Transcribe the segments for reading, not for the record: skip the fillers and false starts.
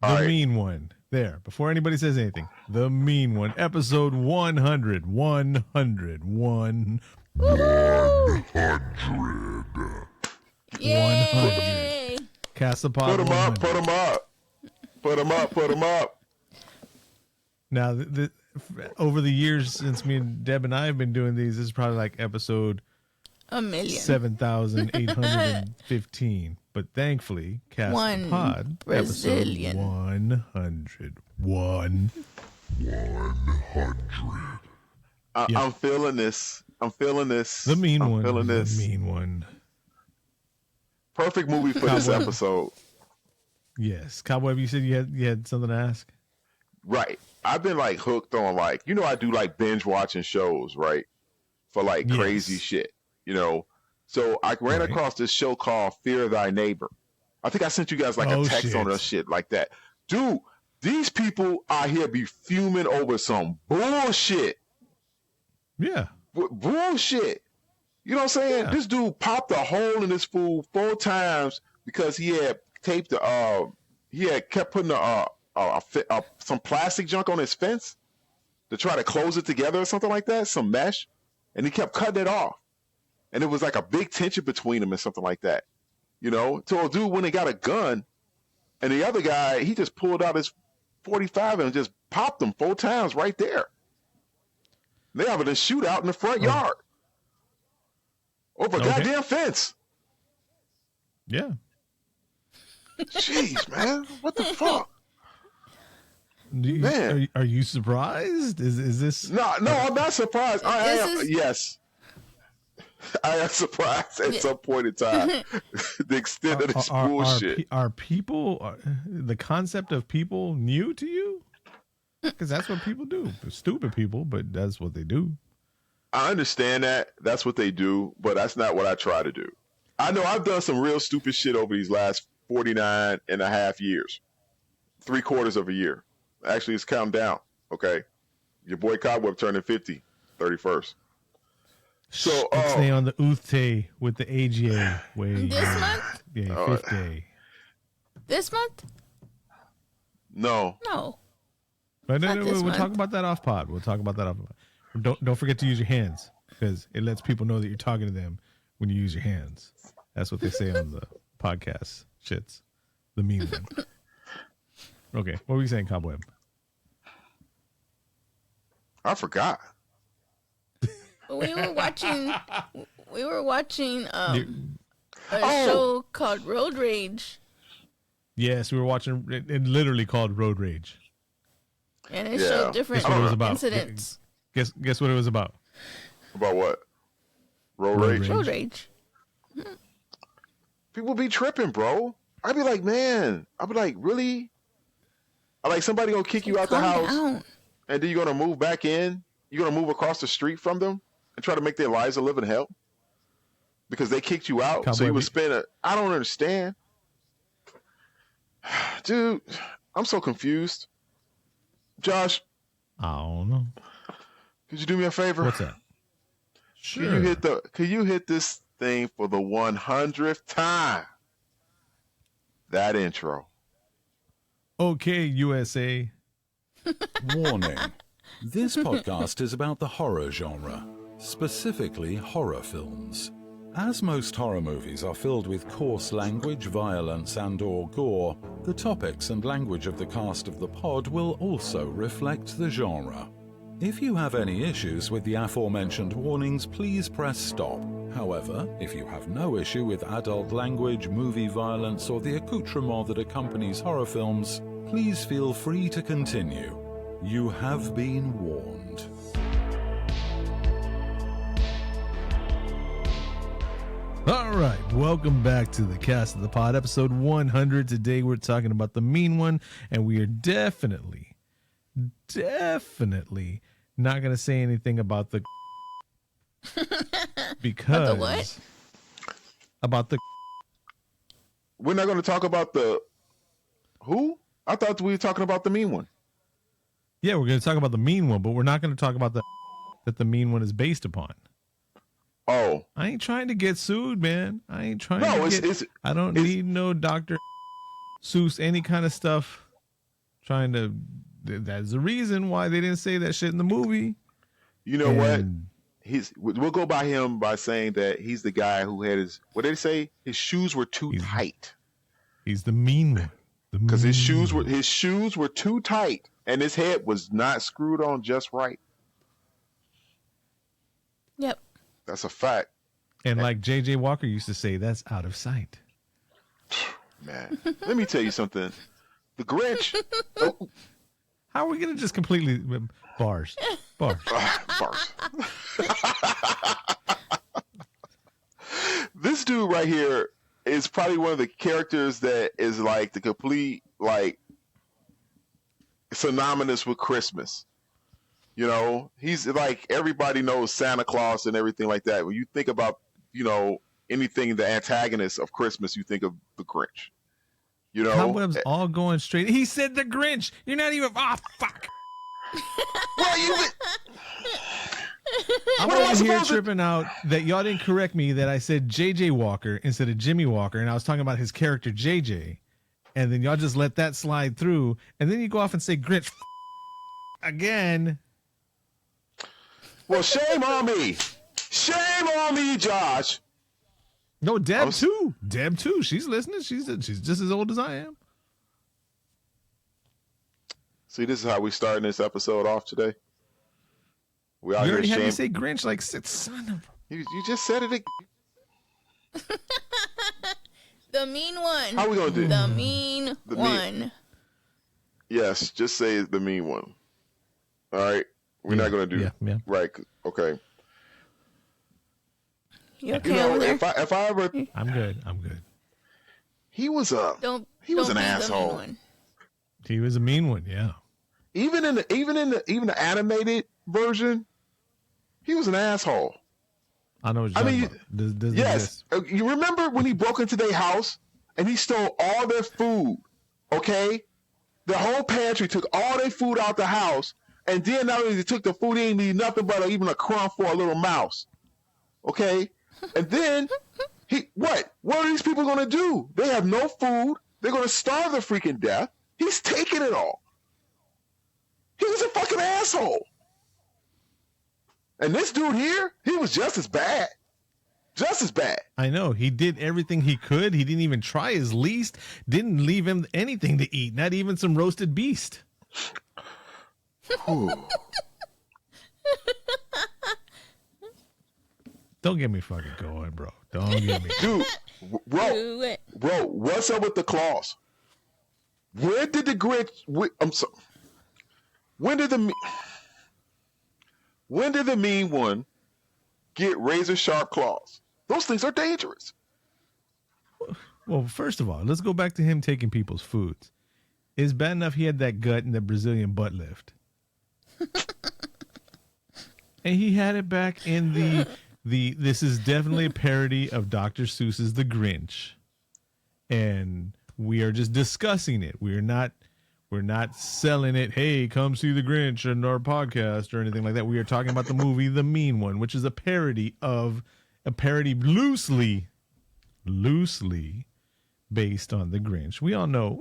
The right. mean one. There. Before anybody says anything. The mean one. Episode 100. 100. 100. Yay! Castopod Put them 100. up. Put them up. Put them up. Put them up. Now, over the years since me and Deb and I have been doing these, this is probably like episode 7,815. But thankfully, Castopod Brazilian. episode 100. 100. I'm feeling this. I'm feeling this. The mean I'm one. Feeling this. The mean one. Perfect movie for this episode. Yes. Cowboy, you said you had something to ask? Right. I've been like hooked on like, I do like binge watching shows, right? For like crazy shit, So I ran across this show called Fear Thy Neighbor. I think I sent you guys like a text on this shit like that. Dude, these people out here be fuming over some bullshit. Yeah. Bullshit. You know what I'm saying? Yeah. This dude popped a hole in his food 4 times because he had taped kept putting some plastic junk on his fence to try to close it together or something like that, some mesh, and he kept cutting it off. And it was like a big tension between them and something like that. So a dude when he got a gun, and the other guy, he just pulled out his 45 and just popped him 4 times right there. They having a shootout in the front yard over a goddamn fence. Yeah. Jeez, man, what the fuck? Man, are you surprised? Is this? No, I'm not surprised. I am. Yes, I am surprised at some point in time. The extent of this bullshit. Are people the concept of people new to you? Because that's what people do. They're stupid people, but that's what they do. I understand that. That's what they do, but that's not what I try to do. I know I've done some real stupid shit over these last 49 and a half years. 3/4 of a year. Actually, it's counting down. Okay. Your boy Cobweb turning 50, 31st. So stay on the Uthte with the AGA way. This month? Yeah, 50. This month? No. But no, we'll talk about that off pod. Don't forget to use your hands because it lets people know that you're talking to them when you use your hands. That's what they say on the podcast. Shits. The mean one. Okay, what were you saying, Cobweb? I forgot. We were watching a show called Road Rage. Yes, we were watching it literally called Road Rage. And it showed different incidents. Guess what it was about? About what? Road Rage. Road Rage. People be tripping, bro. I'd be like, man. I'd be like, really? Like somebody gonna kick you out the house, and then you're gonna move back in. You're gonna move across the street from them and try to make their lives a living hell because they kicked you out. So you would spend I don't understand, dude. I'm so confused. Josh, I don't know. Could you do me a favor? What's that? Sure. Could you hit this thing for the 100th time? That intro. Okay, USA. Warning. This podcast is about the horror genre, specifically horror films. As most horror movies are filled with coarse language, violence and/or gore, the topics and language of the cast of the pod will also reflect the genre. If you have any issues with the aforementioned warnings, please press stop. However, if you have no issue with adult language, movie violence, or the accoutrement that accompanies horror films, please feel free to continue. You have been warned. All right, welcome back to the Cast of the Pod, episode 100. Today we're talking about the mean one, and we are definitely not going to say anything about the because about the what? About the We're not going to talk about the who? I thought we were talking about the mean one. Yeah, we're going to talk about the mean one, but we're not going to talk about that the mean one is based upon. Oh, I ain't trying to get sued, man. I ain't trying no, to get. I don't need no Dr. Seuss, any kind of stuff trying to. That's the reason why they didn't say that shit in the movie. You know what? We'll go by him by saying that he's the guy who had what did they say? His shoes were too tight. He's the mean one. Because his shoes were too tight and his head was not screwed on just right. Yep. That's a fact. And like J.J. Walker used to say, that's out of sight. Man, let me tell you something. The Grinch. How are we going to just completely bars? Bars. This dude right here is probably one of the characters that is like the complete, like, synonymous with Christmas. You know, he's like, everybody knows Santa Claus and everything like that. When you think about, you know, anything, the antagonist of Christmas, you think of the Grinch. You know, Cobweb's all going straight. He said the Grinch. You're not even. Oh, fuck. Well, I'm over here tripping out that y'all didn't correct me that I said J.J. Walker instead of Jimmy Walker, and I was talking about his character J.J. And then y'all just let that slide through, and then you go off and say Grinch again. Well, shame on me. Shame on me, Josh. No, Deb too. Deb too. She's listening. She's just as old as I am. See, this is how we starting this episode off today. We out You here already had shame. me say Grinch like son of. You just said it again. The mean one. How we gonna do? The mean one. Mean. Yes, just say the mean one. All right, we're not gonna do. Yeah. Right. Okay. You okay You know, over there? if I ever, I'm good. he was an Don't an be the mean asshole. one. He was a mean one. Yeah. Even the animated version, he was an asshole. I know what you're talking about. Does Yes. You remember when he broke into their house and he stole all their food, okay? The whole pantry, took all their food out the house, and then not only they took the food, they didn't need nothing but even a crumb for a little mouse, okay? And then, what are these people going to do? They have no food. They're going to starve to freaking death. He's taking it all. He was a fucking asshole. And this dude here, he was just as bad. Just as bad. I know. He did everything he could. He didn't even try his least. Didn't leave him anything to eat. Not even some roasted beast. Don't get me fucking going, bro. Don't get me. Dude, bro, what's up with the claws? Where did the Grinch? I'm sorry. When did the mean one get razor sharp claws? Those things are dangerous. Well, first of all, let's go back to him taking people's foods. It's bad enough he had that gut and that Brazilian butt lift. And he had it back in this is definitely a parody of Dr. Seuss's The Grinch. And we are just discussing it. We're not selling it. Hey, come see The Grinch in our podcast or anything like that. We are talking about the movie The Mean One, which is a parody loosely based on The Grinch. We all know.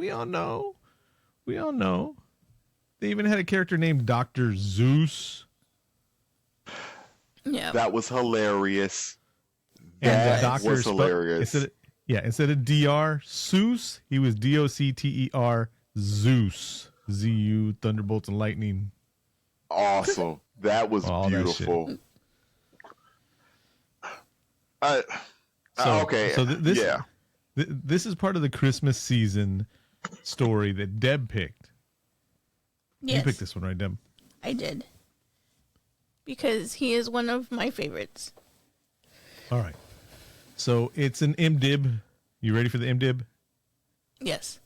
They even had a character named Dr. Zeus. Yeah. That was hilarious. And the That was hilarious. Instead of Dr. Seuss, he was Docter Zeus. ZU, Thunderbolts and Lightning. Awesome. That was beautiful. Okay. So this is part of the Christmas season story that Deb picked. Yes. You picked this one, right, Deb? I did. Because he is one of my favorites. All right. So it's an MDib. You ready for the MDib? Yes.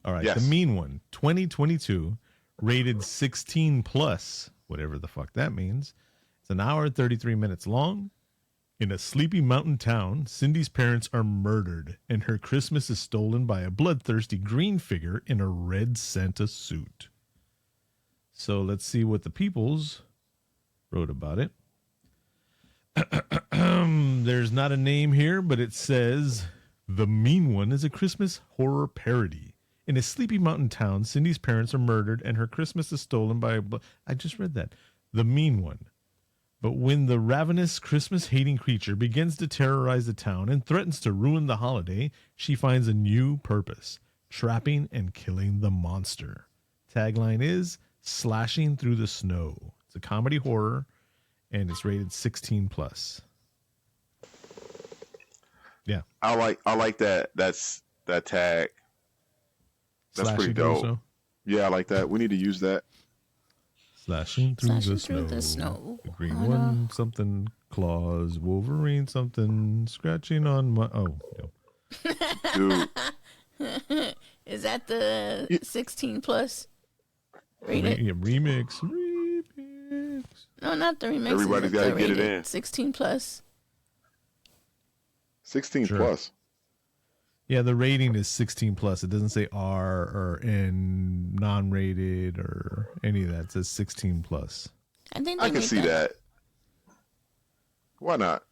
All right. Yes. The Mean One, 2022, rated 16 plus, whatever the fuck that means. It's an hour and 33 minutes long. In a sleepy mountain town, Cindy's parents are murdered, and her Christmas is stolen by a bloodthirsty green figure in a red Santa suit. So let's see what the peoples wrote about it. There's not a name here, but it says The Mean One is a Christmas horror parody. In a sleepy mountain town, Cindy's parents are murdered and her Christmas is stolen by I just read that. The mean one. But when the ravenous Christmas-hating creature begins to terrorize the town and threatens to ruin the holiday, she finds a new purpose, trapping and killing the monster. Tagline is Slashing Through the Snow. It's a comedy horror, and it's rated 16 plus. Yeah. I like that. That's that tag. That's pretty dope. Yeah, I like that. We need to use that. Slashing through the snow. The green one, something, claws, Wolverine, something, scratching on my... Oh, no. Dude. Is that the 16 plus rated? Remix. No, not the remix. Everybody's got to get it in. 16 plus. 16 plus. Yeah, the rating is 16 plus. It doesn't say R or N, non-rated or any of that. It says 16 plus. I can see that. Why not?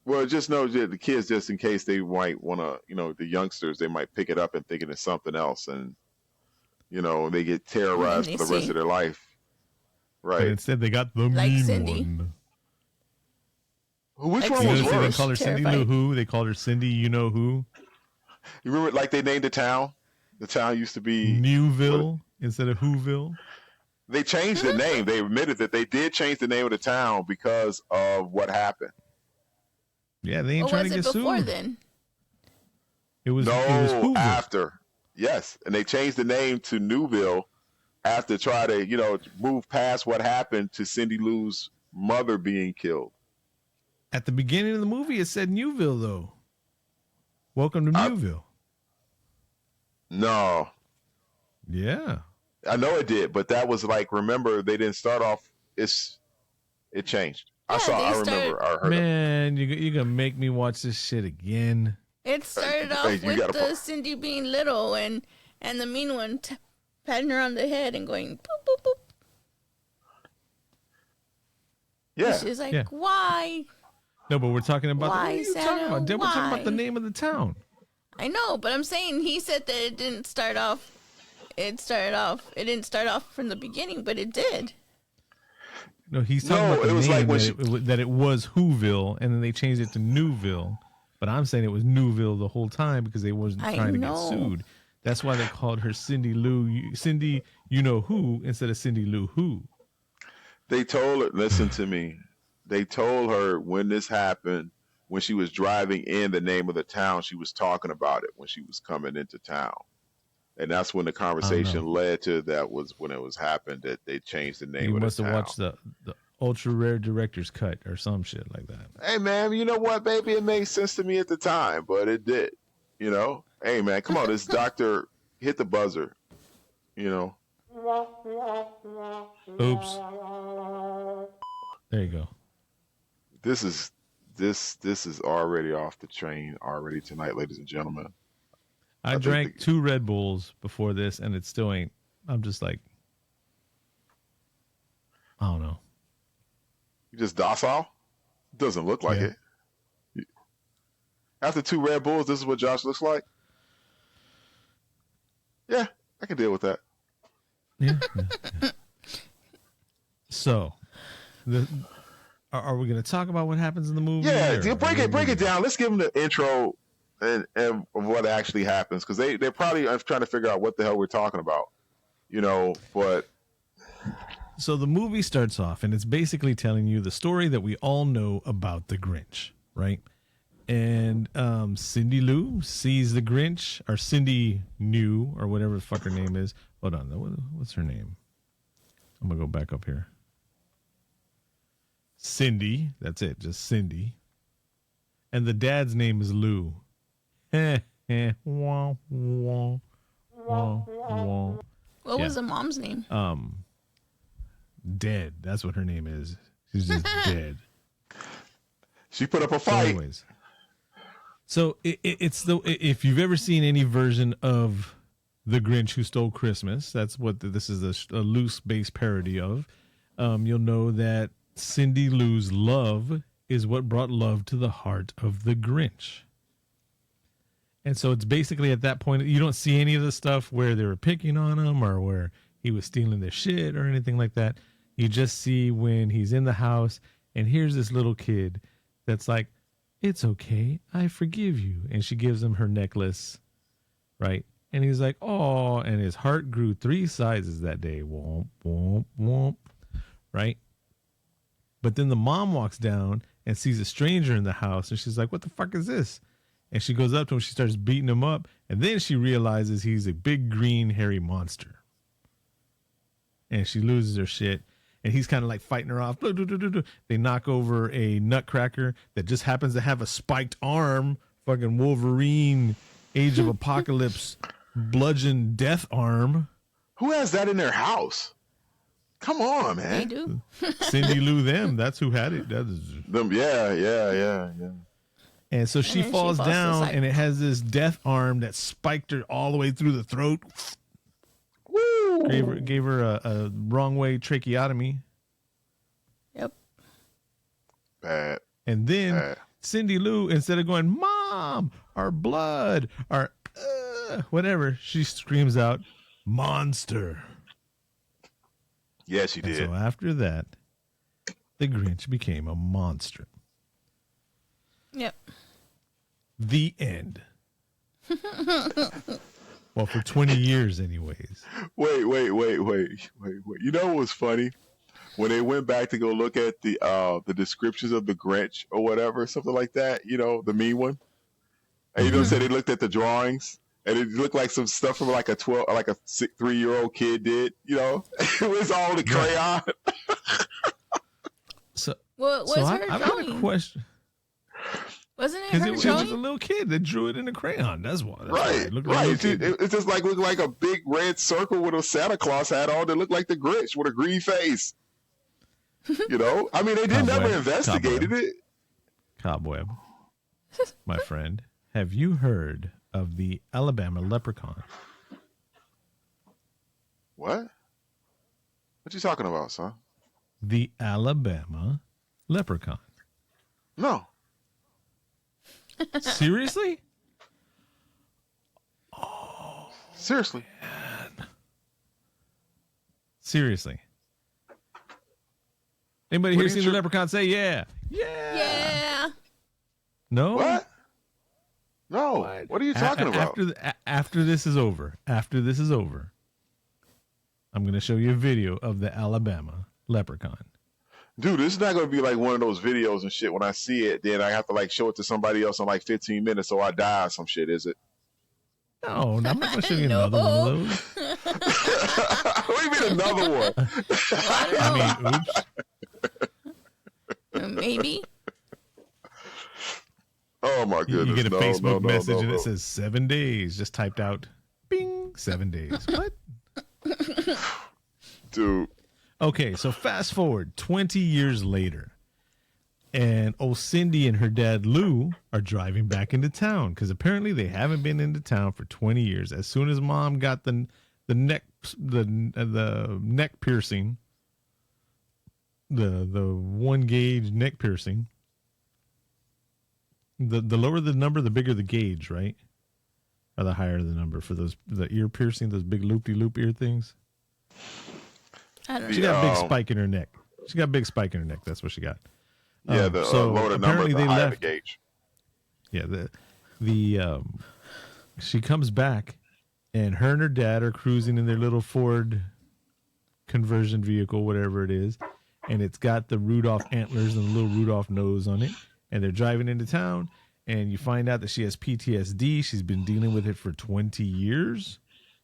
Well, just know that the kids, just in case they might want to, the youngsters, they might pick it up and think it's something else, and they get terrorized for the rest of their life. Right. But instead, they got the mean Cindy. one. Which one was worse? They called her Cindy Lou Who. They called her Cindy You Know Who. You remember, like, they named the town? The town used to be Newville instead of Whoville. They changed the name. They admitted that they did change the name of the town because of what happened. Yeah, they ain't trying to get sued. Before then? It was Whoville. After. Yes, and they changed the name to Newville after trying to, move past what happened to Cindy Lou's mother being killed. At the beginning of the movie, it said Newville, though. Welcome to Newville. No. Yeah. I know it did, but that was like, remember, they didn't start off, it changed. Yeah, I heard Man, you're going to make me watch this shit again. It started off with the Cindy being little and the mean one patting her on the head and going, boop, boop, boop. Yeah. She's like, why? No, but we're talking about why, what are you Santa, talking about? We're talking about the why? name of the town. I know, but I'm saying he said that it didn't start off. It didn't start off from the beginning, but it did. No, he's talking about the name that it was Whoville, and then they changed it to Newville. But I'm saying it was Newville the whole time because they wasn't trying to get sued. That's why they called her Cindy You Know Who instead of Cindy Lou Who. They told her, listen to me. They told her when this happened, when she was driving in the name of the town, she was talking about it when she was coming into town. And that's when the conversation led to that was when it was happened that they changed the name of the town. You must have watched the ultra rare director's cut or some shit like that. Hey, man, you know what, baby? It made sense to me at the time, but it did. Hey, man, come on. This doctor hit the buzzer. Oops. There you go. This is already off the chain already tonight, ladies and gentlemen. I drank 2 Red Bulls before this, and it still ain't. I'm just like, I don't know. You just docile? Doesn't look like it. After 2 Red Bulls, this is what Josh looks like? Yeah, I can deal with that. Yeah. So, are we going to talk about what happens in the movie? Yeah, break it down. Let's give them the intro and of what actually happens, because they're probably trying to figure out what the hell we're talking about, but... So the movie starts off, and it's basically telling you the story that we all know about the Grinch, right? And Cindy Lou sees the Grinch, or Cindy New, or whatever the fuck her name is. Hold on, what's her name? I'm going to go back up here. Cindy, that's it, just Cindy. And the dad's name is Lou. Wah, wah, wah, wah. What was the mom's name? Dead. That's what her name is. She's just dead. She put up a fight. Anyways, so it's if you've ever seen any version of The Grinch Who Stole Christmas, that's what this is a loose base parody of. You'll know that Cindy Lou's love is what brought love to the heart of the Grinch. And so it's basically at that point, you don't see any of the stuff where they were picking on him or where he was stealing their shit or anything like that. You just see when he's in the house and here's this little kid that's like, it's okay, I forgive you. And she gives him her necklace, right? And he's like, oh, and his heart grew 3 sizes that day. Womp, womp, womp, right? But then the mom walks down and sees a stranger in the house and she's like, what the fuck is this? And she goes up to him, she starts beating him up, and then she realizes he's a big green hairy monster. And she loses her shit, and he's kind of like fighting her off. They knock over a nutcracker that just happens to have a spiked arm, fucking Wolverine, Age of Apocalypse, bludgeon death arm. Who has that in their house? Come on, man. They do. Cindy Lou them, that's who had it. That is Them, yeah. And so she falls down, and it has this death arm that spiked her all the way through the throat. Woo! Gave her a wrong way tracheotomy. Yep. Bad. And then Cindy Lou, instead of going, Mom, our blood, our whatever, she screams out, monster. Yeah, she And did. so after that, the Grinch became a monster. Yep. The end. Well, for 20 years anyways. Wait. You know what was funny? When they went back to go look at the descriptions of the Grinch or whatever, something like that, you know, the mean one. And you know, said they looked at the drawings and it looked like some stuff from like a 3-year-old kid did, you know. It was all the crayon. So, What was her I've drawing? got a question. Wasn't it Because her it was drawing? a little kid that drew it in a crayon. That's why. Right. It just looked like a big red circle with a Santa Claus hat on that looked like the Grinch with a green face. You know? I mean, they never investigated it. Cobweb, my friend, have you heard of the Alabama leprechaun? What? What you talking about, son? The Alabama leprechaun. No. Seriously? Seriously. Man. Seriously. Anybody What here are you seen the leprechaun? Say yeah. Yeah. Yeah. No? What? No. What are you talking about? After this is over, I'm going to show you a video of the Alabama leprechaun. Dude, this is not going to be like one of those videos and shit. When I see it, then I have to like show it to somebody else in like 15 minutes so I die or some shit, is it? No, I'm not going to show you another one of those. What do you mean another one? I mean, oops. Maybe. Oh my goodness. You get a Facebook message and no. it says 7 days. Just typed out, bing, 7 days. What? Dude. Okay, so fast forward 20 years later. And old Cindy and her dad Lou are driving back into town because apparently they haven't been into town for 20 years. As soon as mom got the neck piercing, the 1 gauge neck piercing. The lower the number, the bigger the gauge, right? Or the higher the number for the ear piercing, those big loop-de-loop ear things. I don't She know. got a big spike in her neck. She got a big spike in her neck. That's what she got. Yeah, the lower the number, the higher the gauge. Yeah, she comes back, and her and her dad are cruising in their little Ford conversion vehicle, whatever it is, and it's got the Rudolph antlers and the little Rudolph nose on it, and they're driving into town, and you find out that she has PTSD. She's been dealing with it for 20 years,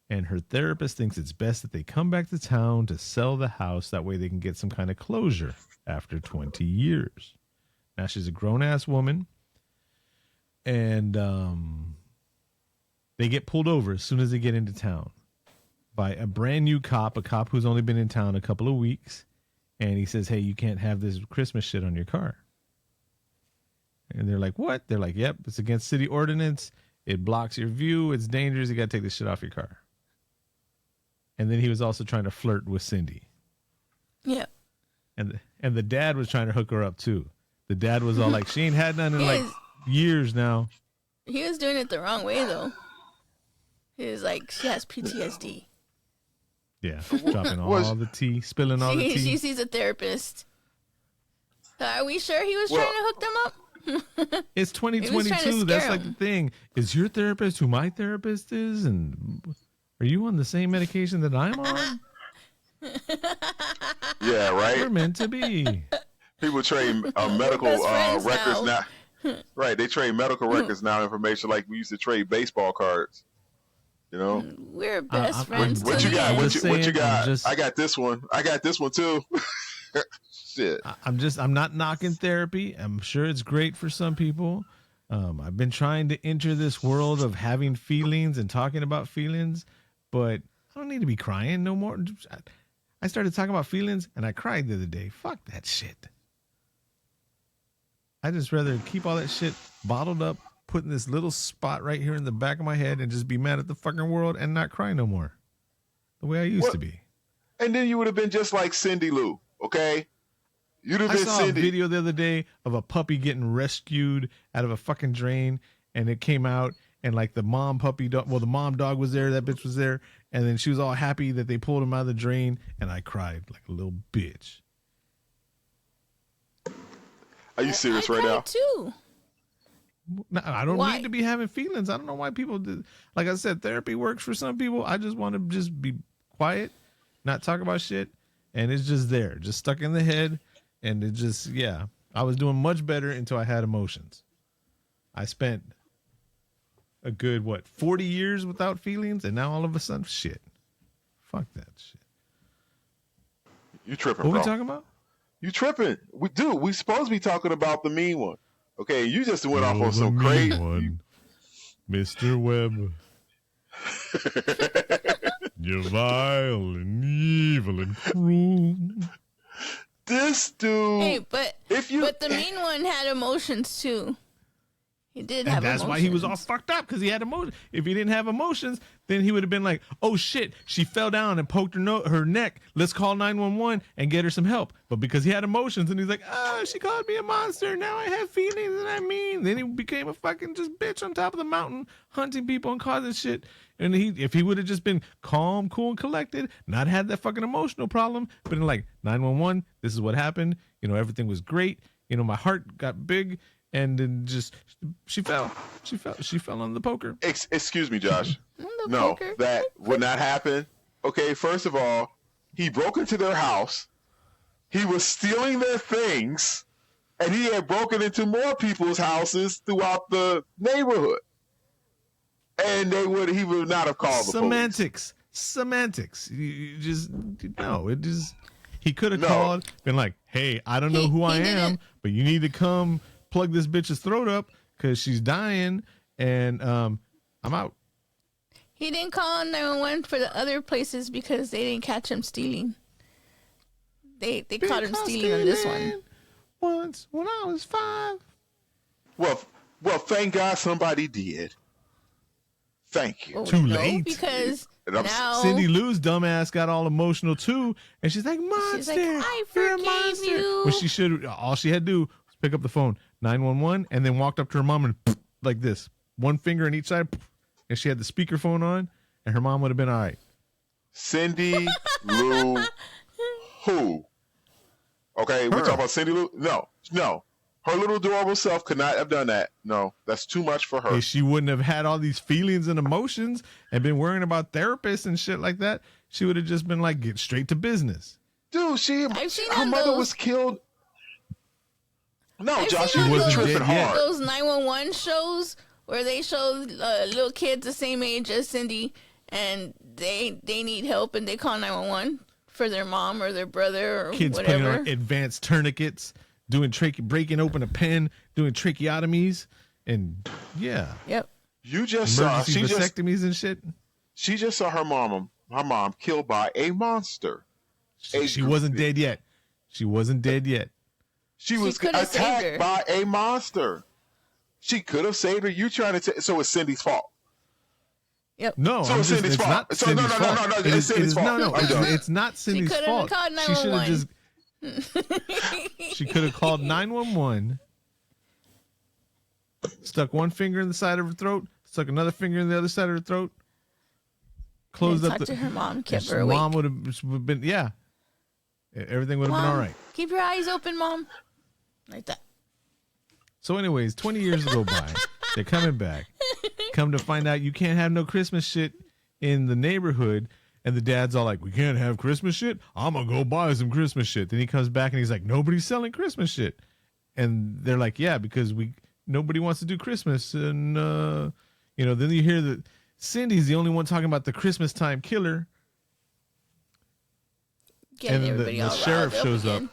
and her therapist thinks it's best that they come back to town to sell the house. That way they can get some kind of closure after 20 years. Now she's a grown-ass woman, and they get pulled over as soon as they get into town by a brand new cop, a cop who's only been in town a couple of weeks, and he says, hey, you can't have this Christmas shit on your car. And they're like, what? They're like, yep, it's against city ordinance. It blocks your view. It's dangerous. You got to take this shit off your car. And then he was also trying to flirt with Cindy. Yeah. And the dad was trying to hook her up too. The dad was all like, she ain't had none in like years now. He was doing it the wrong way, though. He was like, she has PTSD. Yeah, dropping all the tea, spilling all the tea. She sees a therapist. Are we sure he was trying to hook them up? It's 2022. That's like the thing. Is your therapist who my therapist is? And are you on the same medication that I'm on? Yeah, right. We're meant to be. People trade medical records now. Right, they trade medical records now. Information like we used to trade baseball cards. You know, we're best friends. What you got? What you got? I got this one. I got this one too. Shit. I'm not knocking therapy. I'm sure it's great for some people. I've been trying to enter this world of having feelings and talking about feelings, but I don't need to be crying no more. I started talking about feelings and I cried the other day. Fuck that shit. I just rather keep all that shit bottled up, put in this little spot right here in the back of my head and just be mad at the fucking world and not cry no more. The way I used to be. And then you would have been just like Cindy Lou, okay? You'd have been Cindy. I saw a video the other day of a puppy getting rescued out of a fucking drain, and it came out, and like the mom puppy dog, well, the mom dog was there, that bitch was there, and then she was all happy that they pulled him out of the drain, and I cried like a little bitch. Are you serious right now? Too. No, I don't need to be having feelings. I don't know why people do. Like I said, therapy works for some people. I just want to just be quiet, not talk about shit, and it's just there, just stuck in the head, and it just, yeah. I was doing much better until I had emotions. I spent a good, 40 years without feelings, and now all of a sudden, shit. Fuck that shit. You tripping, bro. What we talking about? You tripping. We supposed to be talking about the mean one. Okay, you just went off on some crazy one. Mr. Webb. You're vile and evil and cruel. This dude. Hey, but the mean one had emotions too. He did have emotions. And that's why he was all fucked up, because he had emotions. If he didn't have emotions, then he would have been like, oh shit, she fell down and poked her neck. Let's call 911 and get her some help. But because he had emotions and he's like, she called me a monster. Now I have feelings and I mean. Then he became a fucking just bitch on top of the mountain, hunting people and causing shit. And if he would have just been calm, cool, and collected, not had that fucking emotional problem, but like 911, this is what happened. Everything was great. My heart got big. And then she fell on the poker. Excuse me, Josh. No, poker. That would not happen. Okay, first of all, he broke into their house. He was stealing their things, and he had broken into more people's houses throughout the neighborhood. And he would not have called the police. Semantics. You just no. It just he could have called, been like, "Hey, I don't know who I am, but you need to come." Plug this bitch's throat up because she's dying, and I'm out. He didn't call 911 for the other places because they didn't catch him stealing. They caught him stealing on this one. Once when I was 5. Well, thank God somebody did. Thank you. Well, Too late. Because now Cindy Lou's dumbass got all emotional too, and she's like, "Monster, she's like, I forgave you." When she should, all she had to do was pick up the phone. 911, and then walked up to her mom and like this, one finger on each side, and she had the speakerphone on, and her mom would have been all right. Cindy Lou, who? Okay, we're talking about Cindy Lou. No, her little adorable self could not have done that. No, that's too much for her. Hey, she wouldn't have had all these feelings and emotions and been worrying about therapists and shit like that. She would have just been like, get straight to business. Dude, her mother was killed. No, Josh, you wasn't tripping hard. Those 911 shows where they show little kids the same age as Cindy, and they need help, and they call 911 for their mom or their brother or kids whatever. Putting on advanced tourniquets, doing breaking open a pen, doing tracheotomies, and yeah. Yep. You just saw vasectomies and shit. She just saw her mom killed by a monster. She wasn't dead yet. She wasn't dead yet. She was attacked by a monster. She could have saved her. You trying to so it's Cindy's fault. Yep. No, so it's Cindy's fault. So no, it's Cindy's fault. No, it's not Cindy's fault. She should have just. She could have called 911. stuck one finger in the side of her throat, stuck another finger in the other side of her throat, closed up. Talked to her mom, kept her her awake. mom would have been, yeah. Everything would have been all right. Keep your eyes open, Mom. Like that. So anyways, 20 years go by. They're coming back. Come to find out you can't have no Christmas shit in the neighborhood. And the dad's all like, we can't have Christmas shit? I'm going to go buy some Christmas shit. Then he comes back and he's like, nobody's selling Christmas shit. And they're like, yeah, because nobody wants to do Christmas. And, then you hear that Cindy's the only one talking about the Christmas time killer. Getting and everybody the all sheriff riled shows up. again.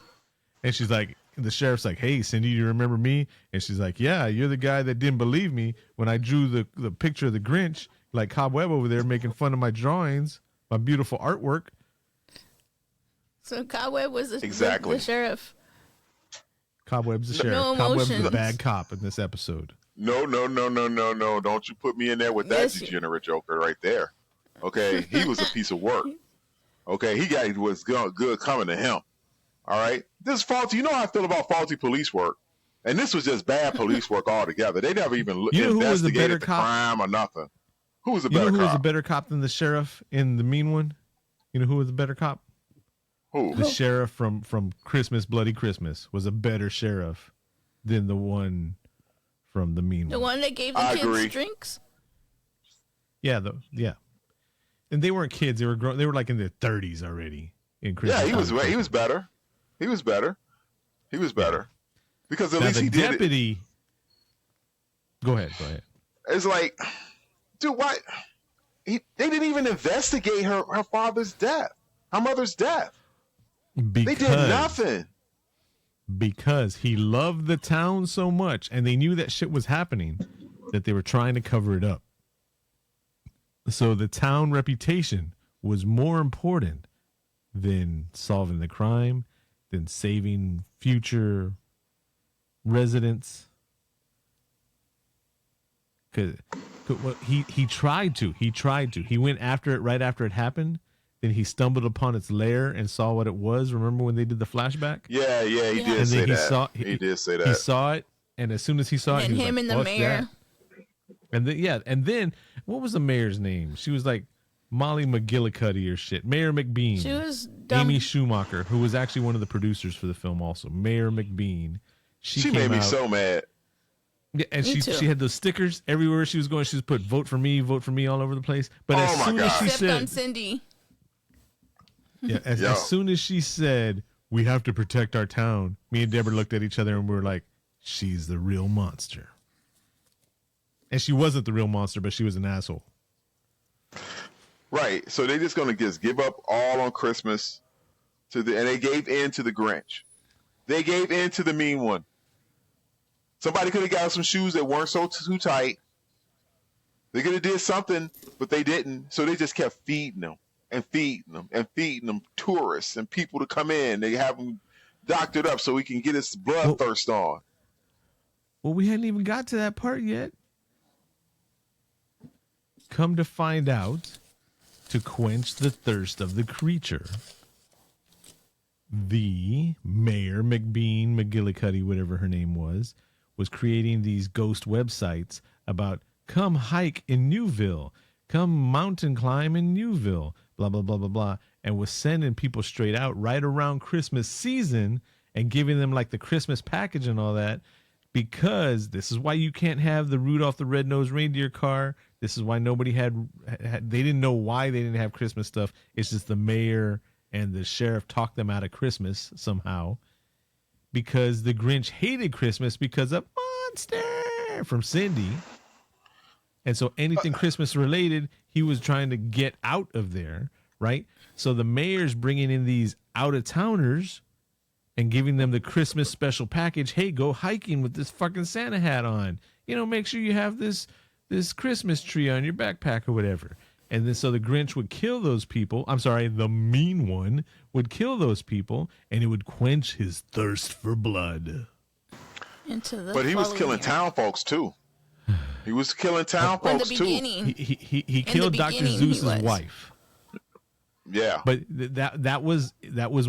And she's like, the sheriff's like, hey, Cindy, you remember me? And she's like, yeah, you're the guy that didn't believe me when I drew the picture of the Grinch, like Cobweb over there making fun of my drawings, my beautiful artwork. So Cobweb was the sheriff. Cobweb's the sheriff. No Cobweb's the emotions. bad cop in this episode. No. Don't you put me in there with that degenerate Joker right there. Okay, he was a piece of work. Okay, he got what's good coming to him. All right, this is faulty. You know how I feel about faulty police work, and this was just bad police work altogether. They never even investigated the crime or nothing. Who was the better cop? Who was a better cop than the sheriff in the mean one? You know who was the better cop? Who? The sheriff from Christmas, Bloody Christmas was a better sheriff than the one from the mean one. The one that gave the kids drinks? Yeah, and they weren't kids. They were grown. They were like in their 30s already. In Christmas. Yeah, he was better. He was better. Because at least he did deputy. Go ahead. It's like, dude, why? They didn't even investigate her father's death, her mother's death. They did nothing. Because he loved the town so much, and they knew that shit was happening, that they were trying to cover it up. So the town reputation was more important than solving the crime, than saving future residents. Because he tried to. He went after it right after it happened. Then he stumbled upon its lair and saw what it was. Remember when they did the flashback? Yeah, he did say that. He did say that. He saw it, and as soon as he saw it, he was him like, and the "What's mayor." that?" And then what was the mayor's name? She was like Molly McGillicuddy or shit. Mayor McBean. She was dumb. Amy Schumacher, who was actually one of the producers for the film also. Mayor McBean. She made me so mad. Yeah, and Me she too. had those stickers everywhere she was going. She was put vote for me all over the place. But as soon as she Except said, on Cindy. yeah, as soon as she said, we have to protect our town, me and Deborah looked at each other and we were like, she's the real monster. And she wasn't the real monster, but she was an asshole. Right. So they're just going to give up all on Christmas and they gave in to the Grinch. They gave in to the mean one. Somebody could have got some shoes that weren't too tight. They could have did something, but they didn't. So they just kept feeding them and feeding them and feeding them tourists and people to come in. They have them doctored up so we can get his bloodthirst on. Well, we hadn't even got to that part yet. Come to find out, to quench the thirst of the creature, the Mayor McBean, McGillicuddy, whatever her name was creating these ghost websites about come hike in Newville, come mountain climb in Newville, blah, blah, blah, blah, blah, and was sending people straight out right around Christmas season and giving them like the Christmas package and all that, because this is why you can't have the Rudolph the Red-Nosed Reindeer car. This is why nobody had they didn't know why they didn't have Christmas stuff. It's just the mayor and the sheriff talked them out of Christmas somehow, because the Grinch hated Christmas because of Monster from Cindy. And so anything Christmas related, he was trying to get out of there, right? So the mayor's bringing in these out-of-towners and giving them the Christmas special package. Hey, go hiking with this fucking Santa hat on. You know, make sure you have this Christmas tree on your backpack or whatever. And then so the Grinch would kill those people. I'm sorry, the mean one would kill those people, and it would quench his thirst for blood. But he was killing town folks too. He was killing town folks too. He killed Dr. Zeus's wife. Yeah. But that was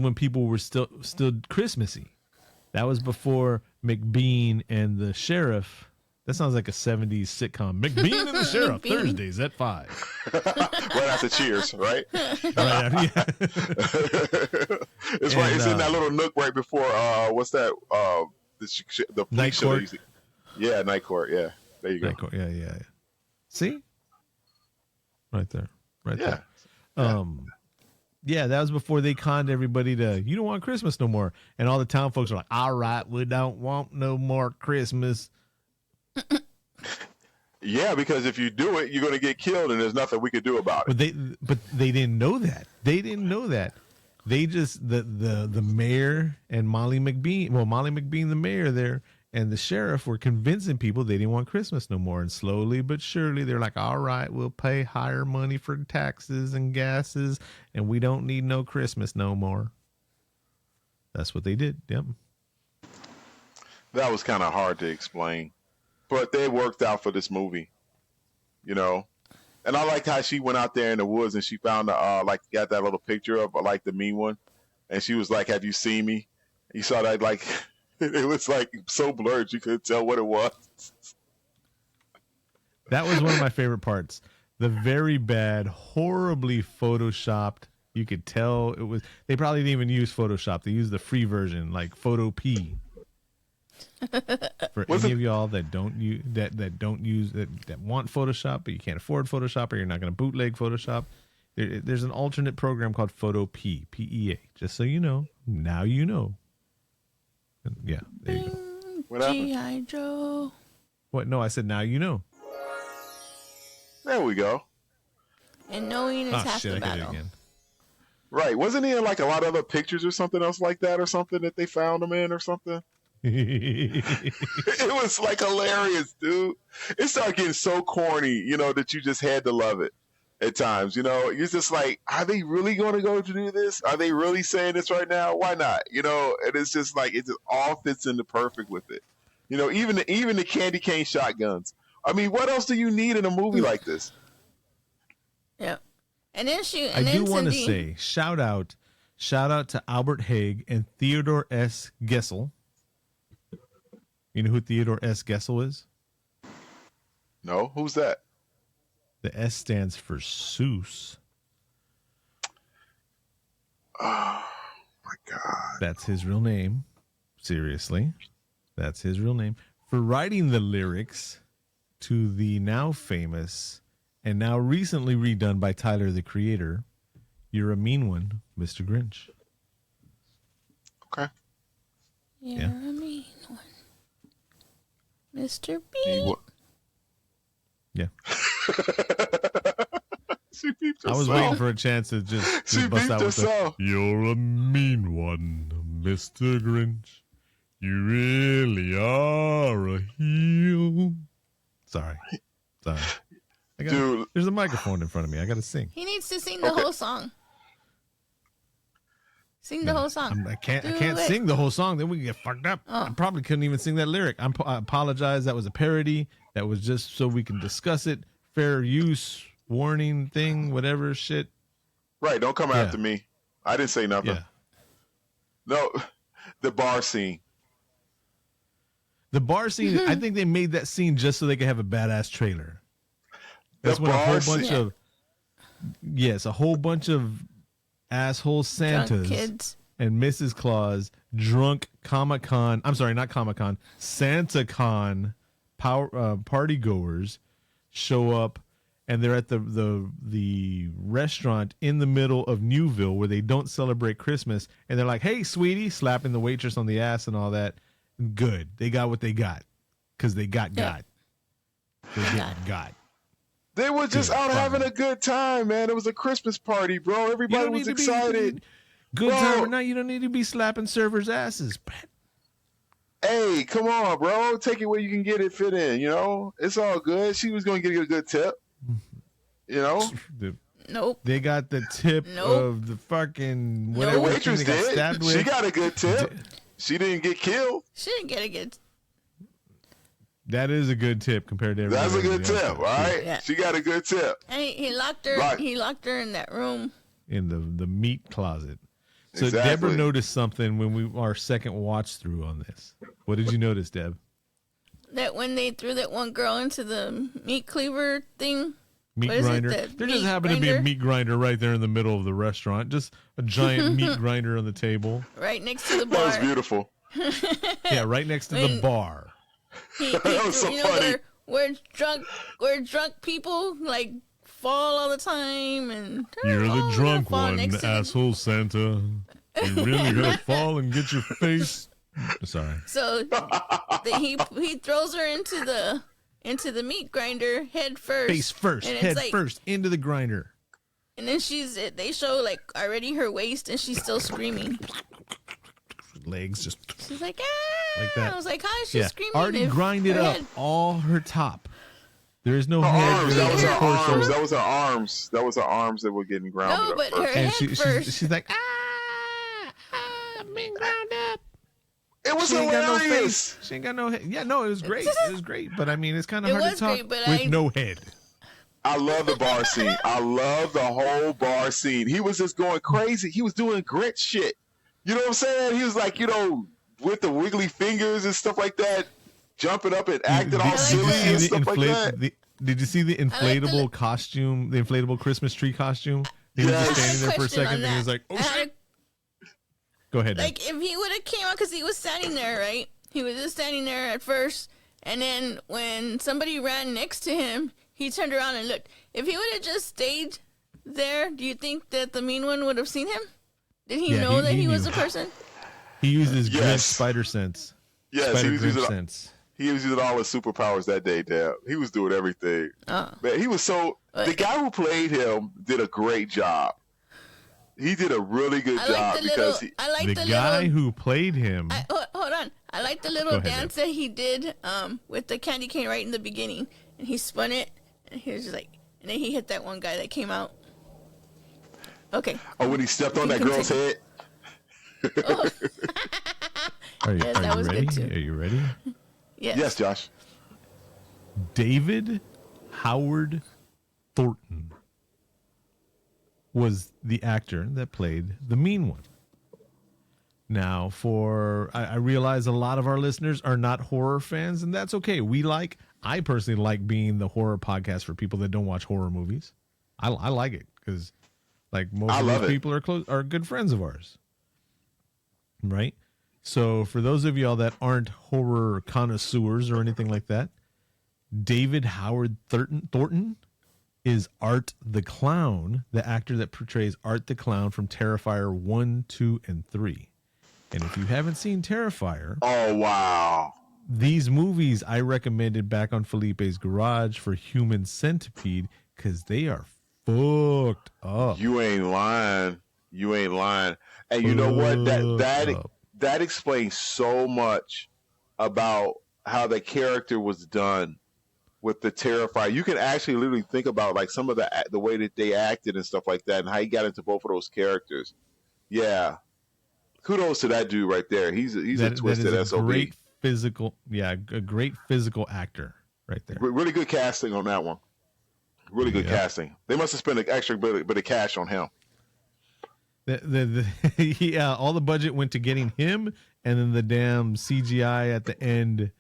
when people were still Christmassy. That was before McBean and the sheriff That sounds like a 70s sitcom. McBean and the Sheriff, McBean. Thursdays at 5. Right after Cheers, right? Right after, yeah. It's right. It's in that little nook right before. What's that? The Night police show. Court. Yeah, Night Court. Yeah, there you go. Night Court. Yeah. See, right there, right Yeah. there. Yeah, that was before they conned everybody to, you don't want Christmas no more. And all the town folks are like, all right, we don't want no more Christmas. Yeah, because if you do it, you're going to get killed, and there's nothing we could do about it. But they didn't know that. They didn't know that. They just, the mayor and Molly McBean, the mayor there, and the sheriff were convincing people they didn't want Christmas no more. And slowly but surely, they're like, all right, we'll pay higher money for taxes and gases, and we don't need no Christmas no more. That's what they did. Yep. That was kind of hard to explain, but they worked out for this movie, you know. And I liked how she went out there in the woods and she found got that little picture of like the mean one, and she was like, "Have you seen me?" You saw that, like it was like so blurred you couldn't tell what it was. That was one of my favorite parts. The very bad, horribly photoshopped. You could tell it was. They probably didn't even use Photoshop. They used the free version, like Photo P. For any of y'all that don't use that want Photoshop, but you can't afford Photoshop, or you're not going to bootleg Photoshop, there's an alternate program called Photo P, PEA. Just so you know, now you know. And yeah, there you go. What happened? G.I. Joe. What? No, I said now you know. There we go. And knowing is half Shit, the I hit it battle. again. Right? Wasn't he in like a lot of other pictures or something else like that, or something that they found him in, or something? It was like hilarious, dude. It started getting so corny, you know, that you just had to love it at times. You know, you're just like, are they really going to go to do this? Are they really saying this right now? Why not? You know, and it's just like, it just all fits into perfect with it. You know, even the candy cane shotguns. I mean, what else do you need in a movie like this? Yep. And then I do want to say shout out to Albert Haig and Theodore S. Gessel. You know who Theodore S. Gessel is? No, who's that? The S stands for Seuss. Oh my God. That's his real name. Seriously. That's his real name. For writing the lyrics to the now famous and now recently redone by Tyler, the Creator, You're a Mean One, Mr. Grinch. Okay. You're a mean one. Mr. B. Yeah. She beeped I was herself. waiting for a chance to just She bust beeped out with the, herself. You're a mean one, Mr. Grinch. You really are a heel. Sorry. Dude. There's a microphone in front of me. I got to sing. He needs to sing the whole song. Sing the whole song. I can't Do it. sing the whole song. Then we can get fucked up. Oh. I probably couldn't even sing that lyric. I apologize. That was a parody. That was just so we can discuss it. Fair use, warning thing, whatever shit. Right, don't come after me. I didn't say nothing. Yeah. No, the bar scene. The bar scene, I think they made that scene just so they could have a badass trailer. That's when a whole bunch of a whole bunch of asshole Santas Drunk kids. and Mrs. Claus, drunk Comic-Con, I'm sorry, not Comic-Con, Santa-Con party goers show up, and they're at the restaurant in the middle of Newville where they don't celebrate Christmas, and they're like, "Hey, sweetie," slapping the waitress on the ass and all that. Good. They got what they got because they got got. They got. They were just out having a good time, man. It was a Christmas party, bro. Everybody was excited. Good Bro. time or not, you don't need to be slapping servers' asses. Hey, come on, bro. Take it where you can get it fit in, you know? It's all good. She was going to get a good tip, you know? Nope. They got the tip of the fucking whatever The waitress thing they got did. stabbed with. She got a good tip. She didn't get killed. She didn't get a good. That is a good tip compared to everything. That's a good else. tip, right? Yeah. She got a good tip. And he locked her. Right. He locked her in that room. In the meat closet. So Exactly. Deborah noticed something when our second watch through on this. What did you notice, Deb? that when they threw that one girl into the meat cleaver thing? Meat grinder. There just happened to be a meat grinder right there in the middle of the restaurant. Just a giant meat grinder on the table. Right next to the bar. That was beautiful. Yeah, right next to the bar. That was so funny. Where drunk people like fall all the time, and you're the drunk one, asshole Santa. You're really gonna fall and get your face. Sorry. So he throws her into the meat grinder head first. Face first, head first, into the grinder. And then they show like already her waist, and she's still screaming. Legs just. She's like, ah! Like that. I was like, how is she screaming? Already grinded up all her top. There is no head. Arms. That was her arms. That was her arms. That was her arms that were getting grounded up. No, but first. her head first. She's like, I'm being ground up. It was hilarious. She ain't got no head. Yeah, no, it was great. It was great. But I mean, it's kind of hard to talk with no head. I love the bar scene. I love the whole bar scene. He was just going crazy. He was doing grit shit. You know what I'm saying? He was like, with the wiggly fingers and stuff like that, jumping up and acting all silly and stuff like that. Did you see the inflatable costume, the inflatable Christmas tree costume? He was just standing there for a second and he was like, oh shit. Go ahead. Like, if he would have came out, because he was standing there, right? He was just standing there at first, and then when somebody ran next to him, he turned around and looked. If he would have just stayed there, do you think that the mean one would have seen him? Did he know that he was a person? He used his great spider sense. Yes, he was using sense. He was using all his superpowers that day, Dad. He was doing everything. Man, he was so... The guy who played him did a great job. He did a really good job because the guy who played him... Hold on. I like the little dance that he did with the candy cane right in the beginning. And he spun it, and he was just like... And then he hit that one guy that came out. Okay. Oh, when he stepped on that girl's head? Oh. Are you ready? Are you ready? Yes. Yes, Josh. David Howard Thornton was the actor that played the mean one. Now, I realize a lot of our listeners are not horror fans, and that's okay. I personally like being the horror podcast for people that don't watch horror movies. I like it because, like, most of those people are good friends of ours, right? So, for those of y'all that aren't horror connoisseurs or anything like that, David Howard Thornton is Art the Clown, the actor that portrays Art the Clown from Terrifier 1, 2, and 3. And if you haven't seen Terrifier... Oh, wow. These movies I recommended back on Felipe's Garage for Human Centipede because they are fucked up. You ain't lying. And you know what? That explains so much about how the character was done with the Terrifier. You can actually literally think about like some of the way that they acted and stuff like that and how he got into both of those characters. Yeah. Kudos to that dude right there. He's a twisted SOB. A great physical actor right there. Really good casting on that one. Really good casting. They must have spent an extra bit of cash on him. All the budget went to getting him, and then the damn CGI at the end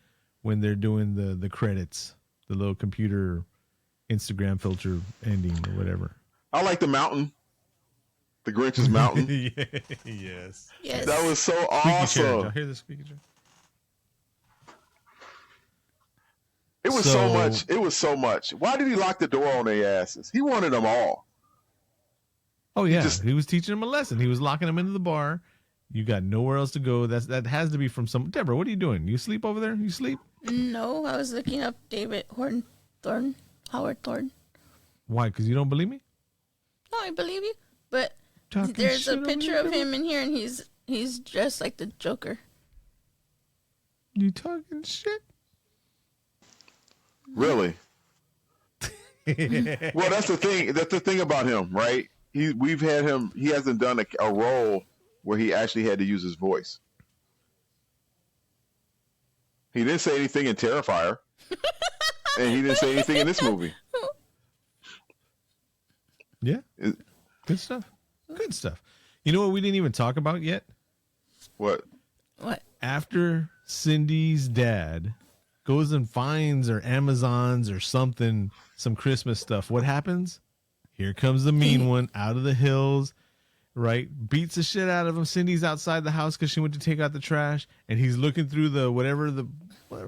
when they're doing the credits, the little computer Instagram filter ending or whatever. I like the mountain. The Grinch's mountain. Yes. That was so awesome. Y'all hear the squeaky chair? It was so much. It was so much. Why did he lock the door on their asses? He wanted them all. Oh yeah, he was teaching them a lesson. He was locking them into the bar. You got nowhere else to go. That has to be from some. Deborah, what are you doing? You sleep over there? You sleep? No, I was looking up David Howard Thornton. Why? Because you don't believe me? No, I believe you. But there's a picture of him in here, and he's dressed like the Joker. You talking shit? Really? Well, that's the thing. That's the thing about him, right? We've had him. He hasn't done a role where he actually had to use his voice. He didn't say anything in Terrifier, and he didn't say anything in this movie. Yeah, good stuff. Good stuff. You know what we didn't even talk about yet? What? What? After Cindy's dad goes and finds or Amazons or something, some Christmas stuff. What happens? Here comes the mean one out of the hills, right? Beats the shit out of him. Cindy's outside the house because she went to take out the trash, and he's looking through the whatever the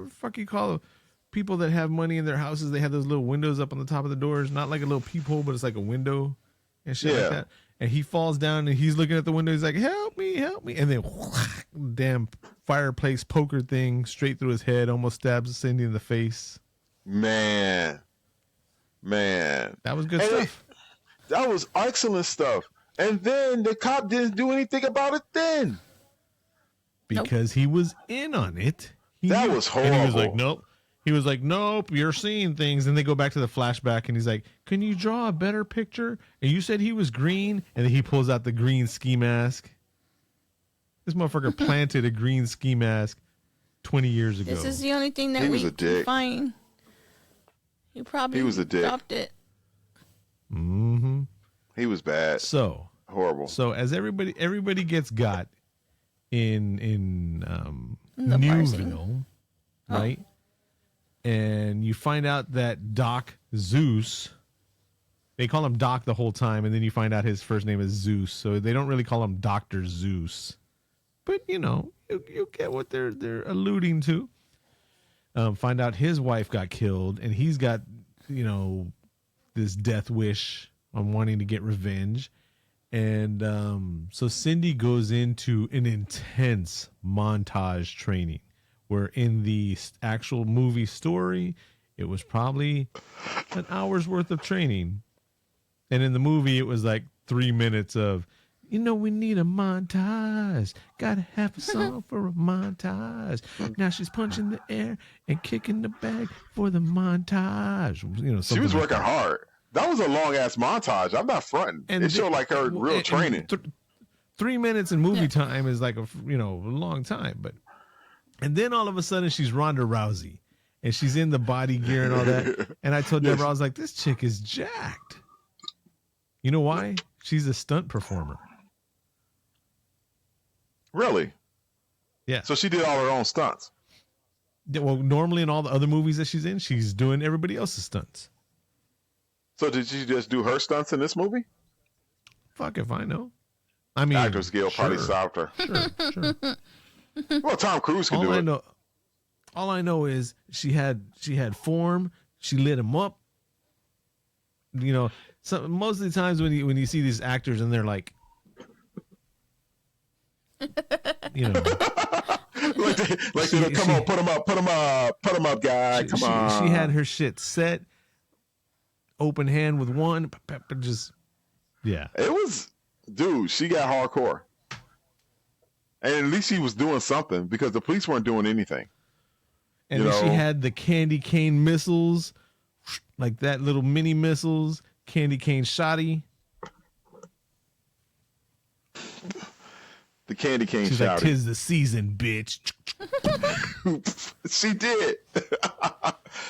fuck you call it. People that have money in their houses, they have those little windows up on the top of the doors, not like a little peephole, but it's like a window and shit like that. And he falls down and he's looking at the window. He's like, help me. And then damn fireplace poker thing straight through his head, almost stabs Cindy in the face. Man. That was good stuff. That was excellent stuff. And then the cop didn't do anything about it then. Because he was in on it. That was horrible. And he was like, nope. He was like, nope, you're seeing things. And they go back to the flashback, and he's like, can you draw a better picture? And you said he was green. And then he pulls out the green ski mask. This motherfucker planted a green ski mask 20 years ago. This is the only thing that we can find. He probably dropped it. Mm-hmm. He was bad. So horrible. So as everybody gets got in Newville, right? And you find out that Doc Zeus, they call him Doc the whole time, and then you find out his first name is Zeus, so they don't really call him Dr. Zeus. But you know, you get what they're alluding to. Find out his wife got killed, and he's got, you know, this death wish on wanting to get revenge. And so Cindy goes into an intense montage training, where in the actual movie story, it was probably an hour's worth of training. And in the movie, it was like 3 minutes of, you know, we need a montage. Gotta have a song for a montage. Now she's punching the air and kicking the bag for the montage. You know, she was working hard. That was a long ass montage. I'm not fronting. And it showed like her real training. 3 minutes in movie time is like a long time, but. And then all of a sudden she's Ronda Rousey, and she's in the body gear and all that. And I told Deborah, I was like, this chick is jacked. You know why? She's a stunt performer. Really? Yeah. So she did all her own stunts. Yeah, well, normally in all the other movies that she's in, she's doing everybody else's stunts. So did she just do her stunts in this movie? Fuck if I know. I mean, Actors Guild probably stopped her. Sure. Well, Tom Cruise can do it. All I know is she had form. She lit him up. You know, most of the times when you see these actors and they're like, you know, like they come on, put him up, guy. Come on. She had her shit set. Open hand with one, just yeah. It was, dude. She got hardcore. And at least she was doing something, because the police weren't doing anything. And then she had the candy cane missiles, like that, little mini missiles, candy cane shotty. The candy cane She's shotty. like, 'tis the season, bitch. She did.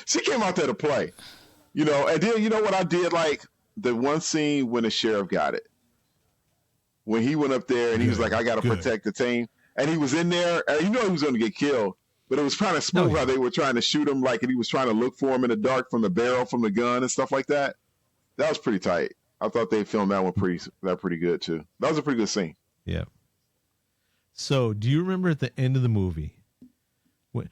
She came out there to play. You know, and then you know what I did? Like the one scene when the sheriff got it. When he went up there and he was like, I got to protect the team. And he was in there, and you know he was going to get killed. But it was kind of smooth how they were trying to shoot him, like, and he was trying to look for him in the dark from the barrel, from the gun and stuff like that. That was pretty tight. I thought they filmed that one pretty good, too. That was a pretty good scene. Yeah. So, do you remember at the end of the movie,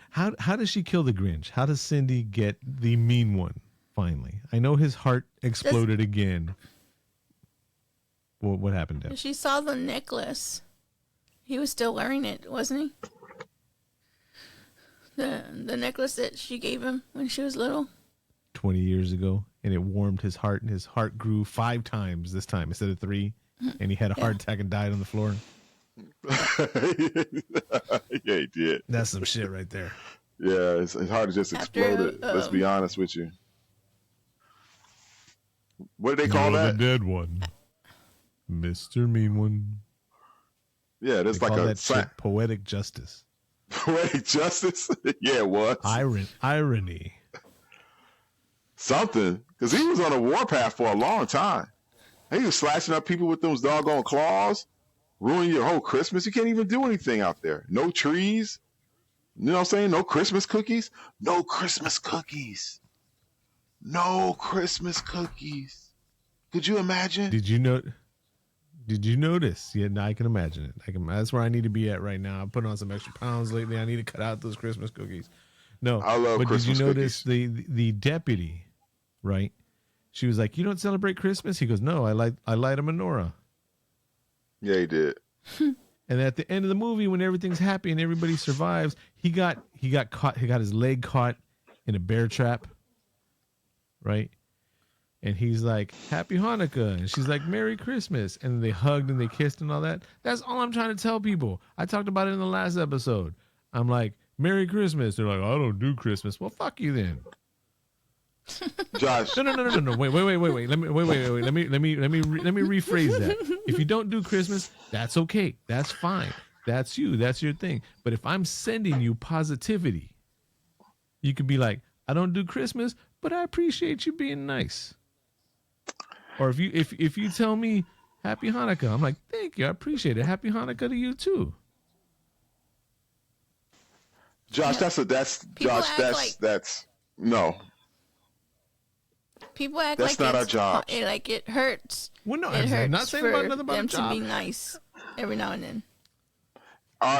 how does she kill the Grinch? How does Cindy get the mean one, finally? I know his heart exploded again. What happened, Deb? She saw the necklace. He was still wearing it, wasn't he? The necklace that she gave him when she was little. 20 years ago, and it warmed his heart, and his heart grew 5 times this time instead of 3, and he had a heart attack and died on the floor. Yeah, he did. That's some shit right there. Yeah, his heart just exploded. Let's be honest with you. What do they call that? The dead one. Mr. Mean One. Yeah, there's like that shit poetic justice. Poetic justice? Yeah, it was. Irony. Something. Because he was on a warpath for a long time. He was slashing up people with those doggone claws, ruining your whole Christmas. You can't even do anything out there. No trees. You know what I'm saying? No Christmas cookies. No Christmas cookies. No Christmas cookies. Could you imagine? Did you notice? Yeah, I can imagine it. That's where I need to be at right now. I'm putting on some extra pounds lately. I need to cut out those Christmas cookies. No, I love but Christmas did you notice cookies. the deputy, right? She was like, "You don't celebrate Christmas?" He goes, "No, I light a menorah." Yeah, he did. And at the end of the movie, when everything's happy and everybody survives, he got caught. He got his leg caught in a bear trap, right? And he's like, "Happy Hanukkah," and she's like, "Merry Christmas," and they hugged and they kissed and all that. That's all I'm trying to tell people. I talked about it in the last episode. I'm like, "Merry Christmas." They're like, "I don't do Christmas." Well, fuck you then. Josh. No. Wait. Let me rephrase that. If you don't do Christmas, that's okay. That's fine. That's you. That's your thing. But if I'm sending you positivity, you could be like, "I don't do Christmas, but I appreciate you being nice." Or if you tell me Happy Hanukkah, I'm like, "Thank you. I appreciate it. Happy Hanukkah to you too." Josh, People that's no. People act That's like not our it's job. Like it hurts. Well, no, It I'm hurts not saying for about nothing about them a job. to be nice every now and then.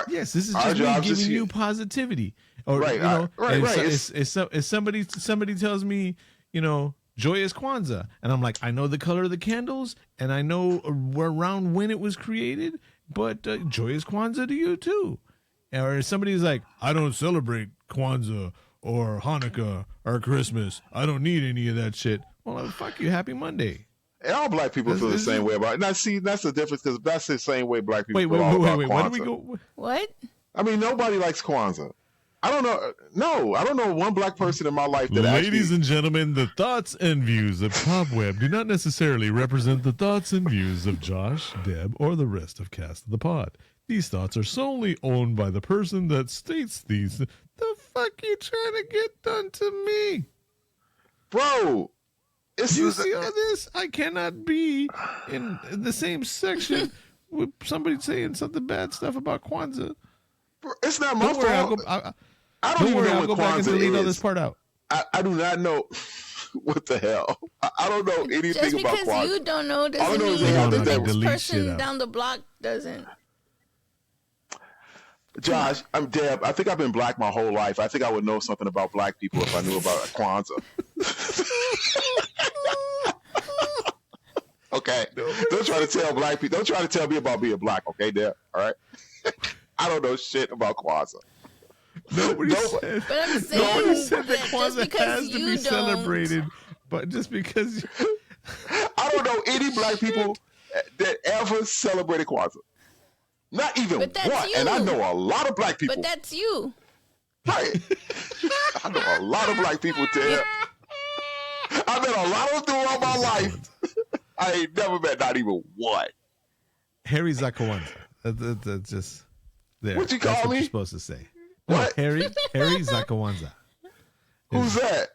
Yes, this is our just me job's giving just you here. positivity, or Right, you know, right. and It's- if somebody tells me, you know, joyous Kwanzaa, and I'm like, I know the color of the candles, and I know around when it was created, but joyous Kwanzaa to you too. Or if somebody's like, I don't celebrate Kwanzaa or Hanukkah or Christmas, I don't need any of that shit. Well, fuck you, happy Monday. And all black people feel the same way about it. Now, see, that's the difference because that's the same way black people feel about Wait. Kwanzaa. Where do we go? What? I mean, nobody likes Kwanzaa. I don't know. No, I don't know one black person in my life that Ladies actually. and gentlemen, the thoughts and views of Cobweb do not necessarily represent the thoughts and views of Josh, Deb, or the rest of Cast of the Pod. These thoughts are solely owned by the person that states these. The fuck you trying to get done to me? Bro, You see all this? I cannot be in the same section with somebody saying something bad stuff about Kwanzaa. it's not my Don't worry, fault. I don't even know I'll what go back and delete all this Kwanzaa is. part out. I do not know what the hell. I don't know anything Just about because Kwanzaa. you don't know All I doesn't know is mean they have the to next delete shit person out. down the block doesn't. Josh, I'm Deb. I think I've been black my whole life. I think I would know something about black people if I knew about Kwanzaa. Okay. Don't try to tell black people. Don't try to tell me about being black, okay, Deb? All right? I don't know shit about Kwanzaa. Nobody said. But I'm saying Nobody said that that just Kwanzaa because has to you be don't, celebrated, but just because I don't know any black people that ever celebrated Kwanzaa. Not even But that's one. you. And I know a lot of black people. But that's you. Right. I know a lot of black people, Deb. I met a lot of them throughout my life. I ain't never met not even one. Harry Zakawanza. That's just there. What you That's call what me? you're supposed to say. No, What? Harry Zakawanza. Who's that?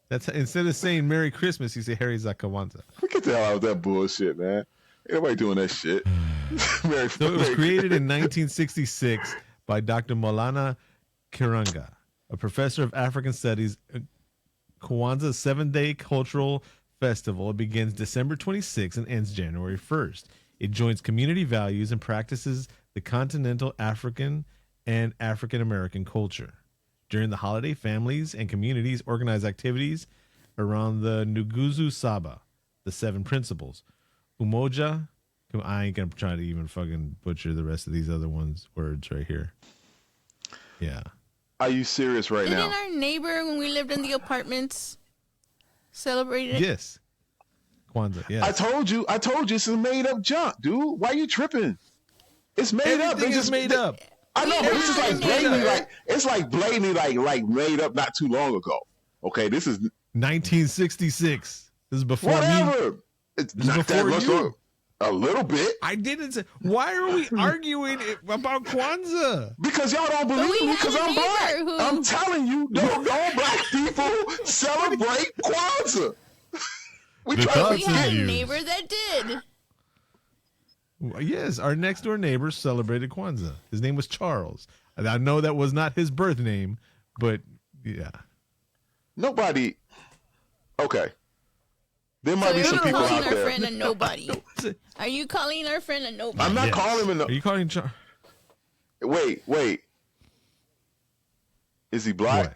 That's instead of saying Merry Christmas, you say Harry Zakawanza. Get the hell out of that bullshit, man. Ain't nobody doing that shit. So it was created in 1966 by Dr. Maulana Kiranga, a professor of African Studies. Kwanzaa's 7-day cultural festival. It begins December 26th and ends January 1st. It joins community values and practices the continental African and African American culture. During the holiday, families and communities organize activities around the Nguzo Saba, the 7 principles. Umoja, I ain't gonna try to even fucking butcher the rest of these other words right here. Yeah. Are you serious right Didn't now? our neighbor, when we lived in the apartments, celebrate it? Yes. Kwanzaa, yes. I told you it's a made up junk, dude. Why you tripping? It's made up. Everything is made up. I know, but this is like Everything is blatantly made up. like it's like blatantly like made up not too long ago. Okay, this is 1966. This is before me. whatever. It's This is not that before much you. long. A little bit. I didn't say. Why are we arguing about Kwanzaa? Because y'all don't believe we me have because a I'm black. neighbor who- I'm telling you, no black people celebrate Kwanzaa. We The try thoughts We to and had a views. neighbor that did. Yes, our next door neighbor celebrated Kwanzaa. His name was Charles. I know that was not his birth name, but yeah. Nobody. Okay. There might be some people out Are you calling our there. friend a nobody? Are you calling our friend a nobody? I'm not calling him. Are you calling Wait. Is he black? What?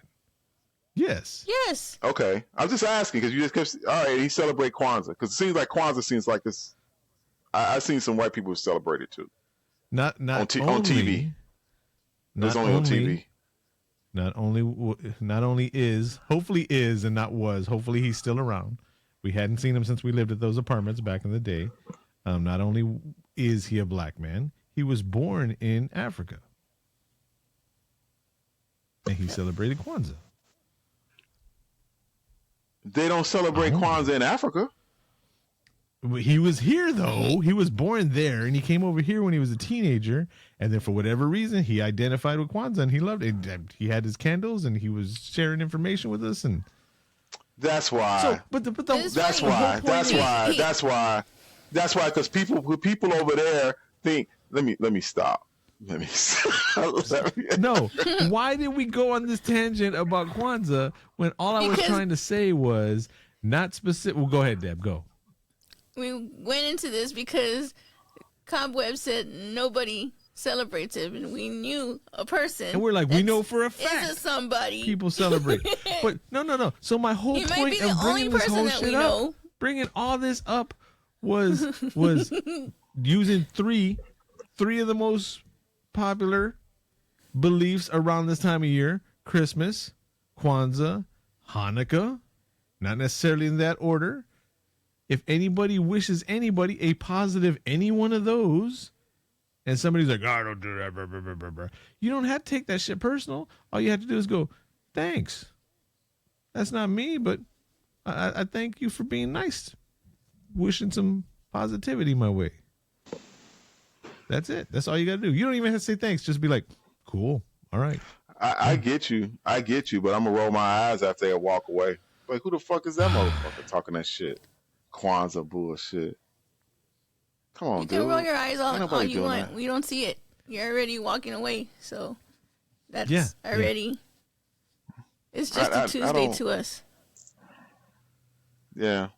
Yes. Yes. Okay. I'm just asking because you just kept. All right, he celebrate Kwanzaa because it seems like Kwanzaa seems like this. I've seen some white people celebrate it too. Not on only, TV. It was only on TV. Not only is, hopefully is and not was. Hopefully he's still around. We hadn't seen him since we lived at those apartments back in the day. Not only is he a black man, he was born in Africa. And he celebrated Kwanzaa. They don't celebrate Kwanzaa in Africa. He was here, though. He was born there, and he came over here when he was a teenager. And then for whatever reason, he identified with Kwanzaa, and he loved it. He had his candles, and he was sharing information with us. And that's why. So, that's why. Because people over there think. Let me stop. No. Why did we go on this tangent about Kwanzaa when all I was trying to say was not specific? Well, go ahead, Deb. Go. We went into this because Cobweb said nobody celebrates it, and we knew a person. And we're like, we know for a fact somebody people celebrate. But no. So my whole point of bringing this whole shit up, bringing all this up, was using three of the most popular beliefs around this time of year: Christmas, Kwanzaa, Hanukkah. Not necessarily in that order. If anybody wishes anybody a positive any one of those, and somebody's like, I don't do that, blah, blah, blah, blah, blah. You don't have to take that shit personal. All you have to do is go, thanks. That's not me, but I thank you for being nice. Wishing some positivity my way. That's it. That's all you got to do. You don't even have to say thanks. Just be like, cool. All right. I get you, but I'm going to roll my eyes after I walk away. Like, who the fuck is that motherfucker talking that shit? Kwanzaa bullshit. Come on, dude. You can roll your eyes all you want. That. We don't see it. You're already walking away, so that's already. Yeah. It's just a Tuesday to us. Yeah.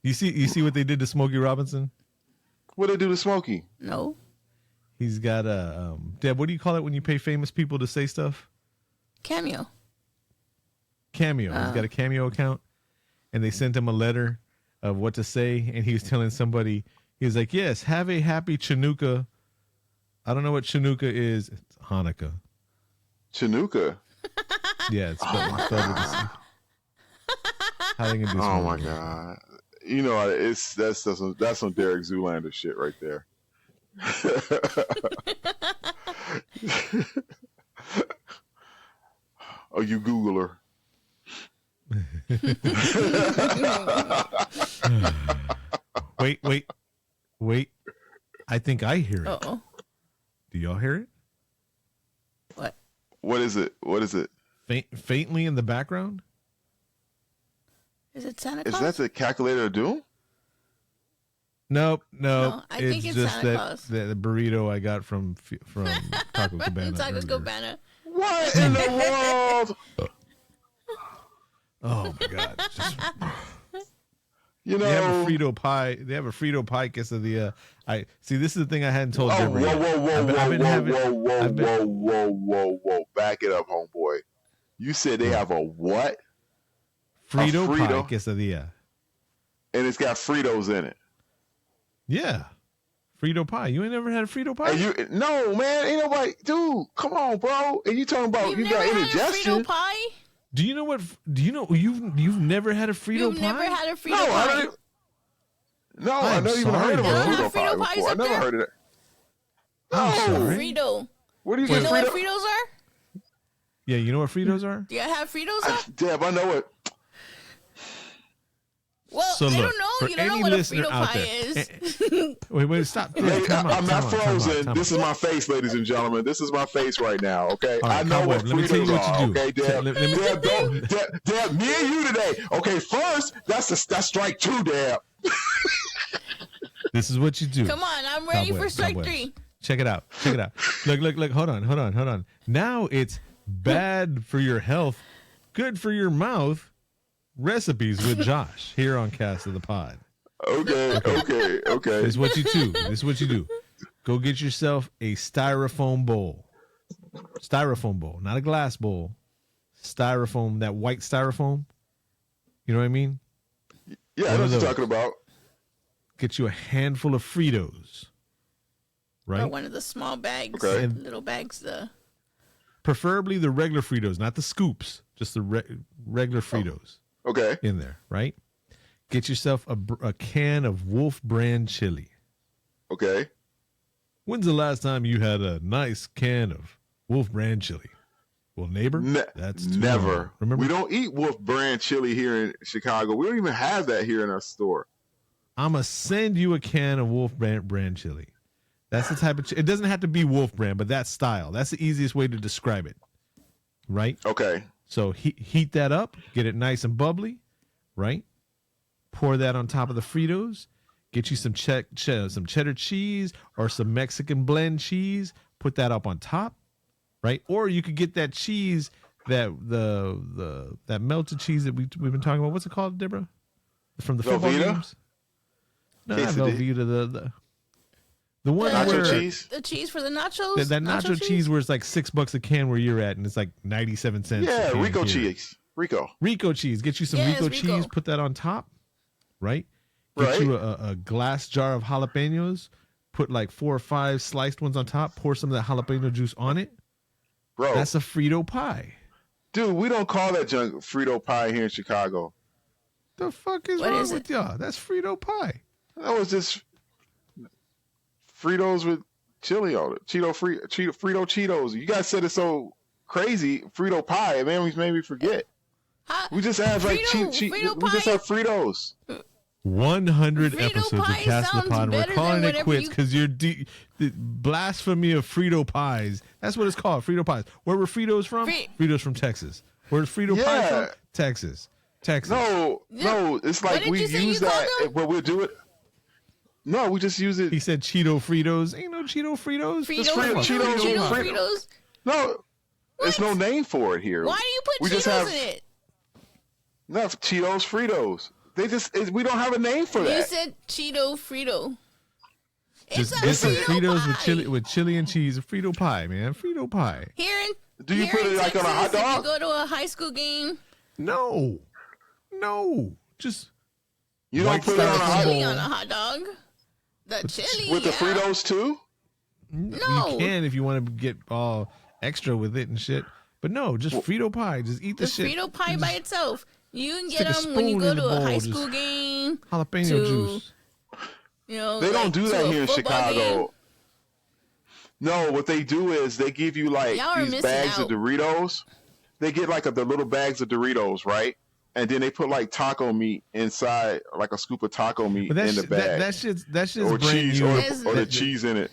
You see what they did to Smokey Robinson? What they do to Smokey? No. He's got a Deb. What do you call it when you pay famous people to say stuff? Cameo. He's got a Cameo account, and they sent him a letter of what to say, and he was telling somebody, he was like, yes, have a happy Chanukah. I don't know what Chanukah is. It's Hanukkah. Chanukah? Yeah, it's spelled with the C. How they gonna do Oh my God. You know, that's some Derek Zoolander shit right there. Oh, you Googler. Wait. I think I hear it. Uh-oh. Do y'all hear it? What? What is it? Faintly in the background? Is it Santa Claus? Is that the calculator of doom? Nope. No, I think it's just Santa Claus. the burrito I got from Taco Cabana. Taco Cabana. What in the world? Oh my God! You know, they have a Frito pie. They have a Frito pie quesadilla. I see. This is the thing I hadn't told. Oh, whoa! Back it up, homeboy. You said they have a what? Frito pie quesadilla, and it's got Fritos in it. Yeah, Frito pie. You ain't never had a Frito pie? No, man. Ain't nobody. Dude, come on, bro. And you talking about you got indigestion? Frito pie? Do you know what? Do you know you've never had a Frito pie? You've never had a Frito pie? I never even heard of a Frito pie before. I never heard of that. Oh, Frito. Where do you get Frito? You know what Fritos are? Yeah, you know what Fritos are? Do you have Fritos? Deb, I know it. Well, so I look, don't know. You don't know what a Frito pie is. Wait, stop. I'm not frozen. This is my face, ladies and gentlemen. This is my face right now, okay? Right, I know what Fritos are, okay, Deb? Deb, me and you today. Okay, first, that's strike two, Deb. This is what you do. Come on, I'm ready for strike Cobwebs. 3. Check it out. Look. Hold on. Now it's bad for your health, good for your mouth. Recipes with Josh here on Cast of the Pod. Okay. This is what you do. Go get yourself a styrofoam bowl. Not a glass bowl. Styrofoam, that white styrofoam. You know what I mean? Yeah, I know what you're talking about. Get you a handful of Fritos. Right? Or one of the small bags, Okay. little bags. Preferably the regular Fritos, not the scoops, just the regular Fritos. Okay. In there, right? Get yourself a can of Wolf brand chili. Okay. When's the last time you had a nice can of Wolf brand chili? Well, neighbor, that's never. Remember, we don't eat Wolf brand chili here in Chicago. We don't even have that here in our store. I'm gonna send you a can of Wolf brand chili. That's the type of. It doesn't have to be Wolf brand, but that style. That's the easiest way to describe it, right? Okay. So heat that up, get it nice and bubbly, right? Pour that on top of the Fritos. Get you some cheddar cheese or some Mexican blend cheese. Put that up on top, right? Or you could get that cheese, that melted cheese that we've been talking about. What's it called, Deborah? From the football Velveeta? games? No, not Velveeta. The one nacho where cheese. The cheese for the nachos. that nacho cheese where it's like $6 a can where you're at, and it's like 97 cents. Yeah, a can Rico here. cheese. Rico. Rico cheese. Get you some Yes, Rico Rico. cheese. Put that on top, right? Get Right. you a glass jar of jalapenos. Put like 4 or 5 sliced ones on top. Pour some of that jalapeno juice on it. Bro. That's a Frito pie. Dude, we don't call that junk Frito pie here in Chicago. The fuck is What wrong is with y'all? That's Frito pie. That was just Fritos with chili on it. Frito Cheetos. You guys said it so crazy. Frito pie. Man, we made me forget. We just have like Frito we just pie? have Fritos. 100 Frito episodes of pie Cast of the sounds Pod. We're better calling than it whatever quits you- because you're the blasphemy of Frito pies. That's what it's called, Frito pies. Where were Fritos from? Fritos from Texas. Where's Frito pie from? Texas. No, it's What like did we you say use you called that, them? but we'll do it. No, we just use it. He said Cheeto Fritos. Ain't no Cheeto Fritos. Cheetos. Fritos. No, there's no name for it here. Why do you put We just Cheetos have- in it? No, Cheetos, Fritos. We don't have a name for You that. said Cheeto Frito. Just It's get a some Frito Fritos pie. with chili and cheese. A Frito pie, man. Frito pie. Here in Do you here put in it like on a hot Texas, if dog? you go to a high school game, No. Just You don't white put it on a hot chili bowl. on a hot dog. The chili with the yeah. Fritos too. No. You can if you want to get all extra with it and shit. But no, just Frito pie. Just eat the The shit. Frito pie by itself. You can get stick a them when you spoon go in to the a bowl, high just school game. Jalapeno to- juice. You know, They don't do to that a here in football Chicago. game. No, what they do is they give you like Y'all are these missing bags out. of Doritos. They get like the little bags of Doritos, right? And then they put like taco meat inside, like a scoop of taco meat But in the bag, that shit's or brand cheese, new. or the cheese in it.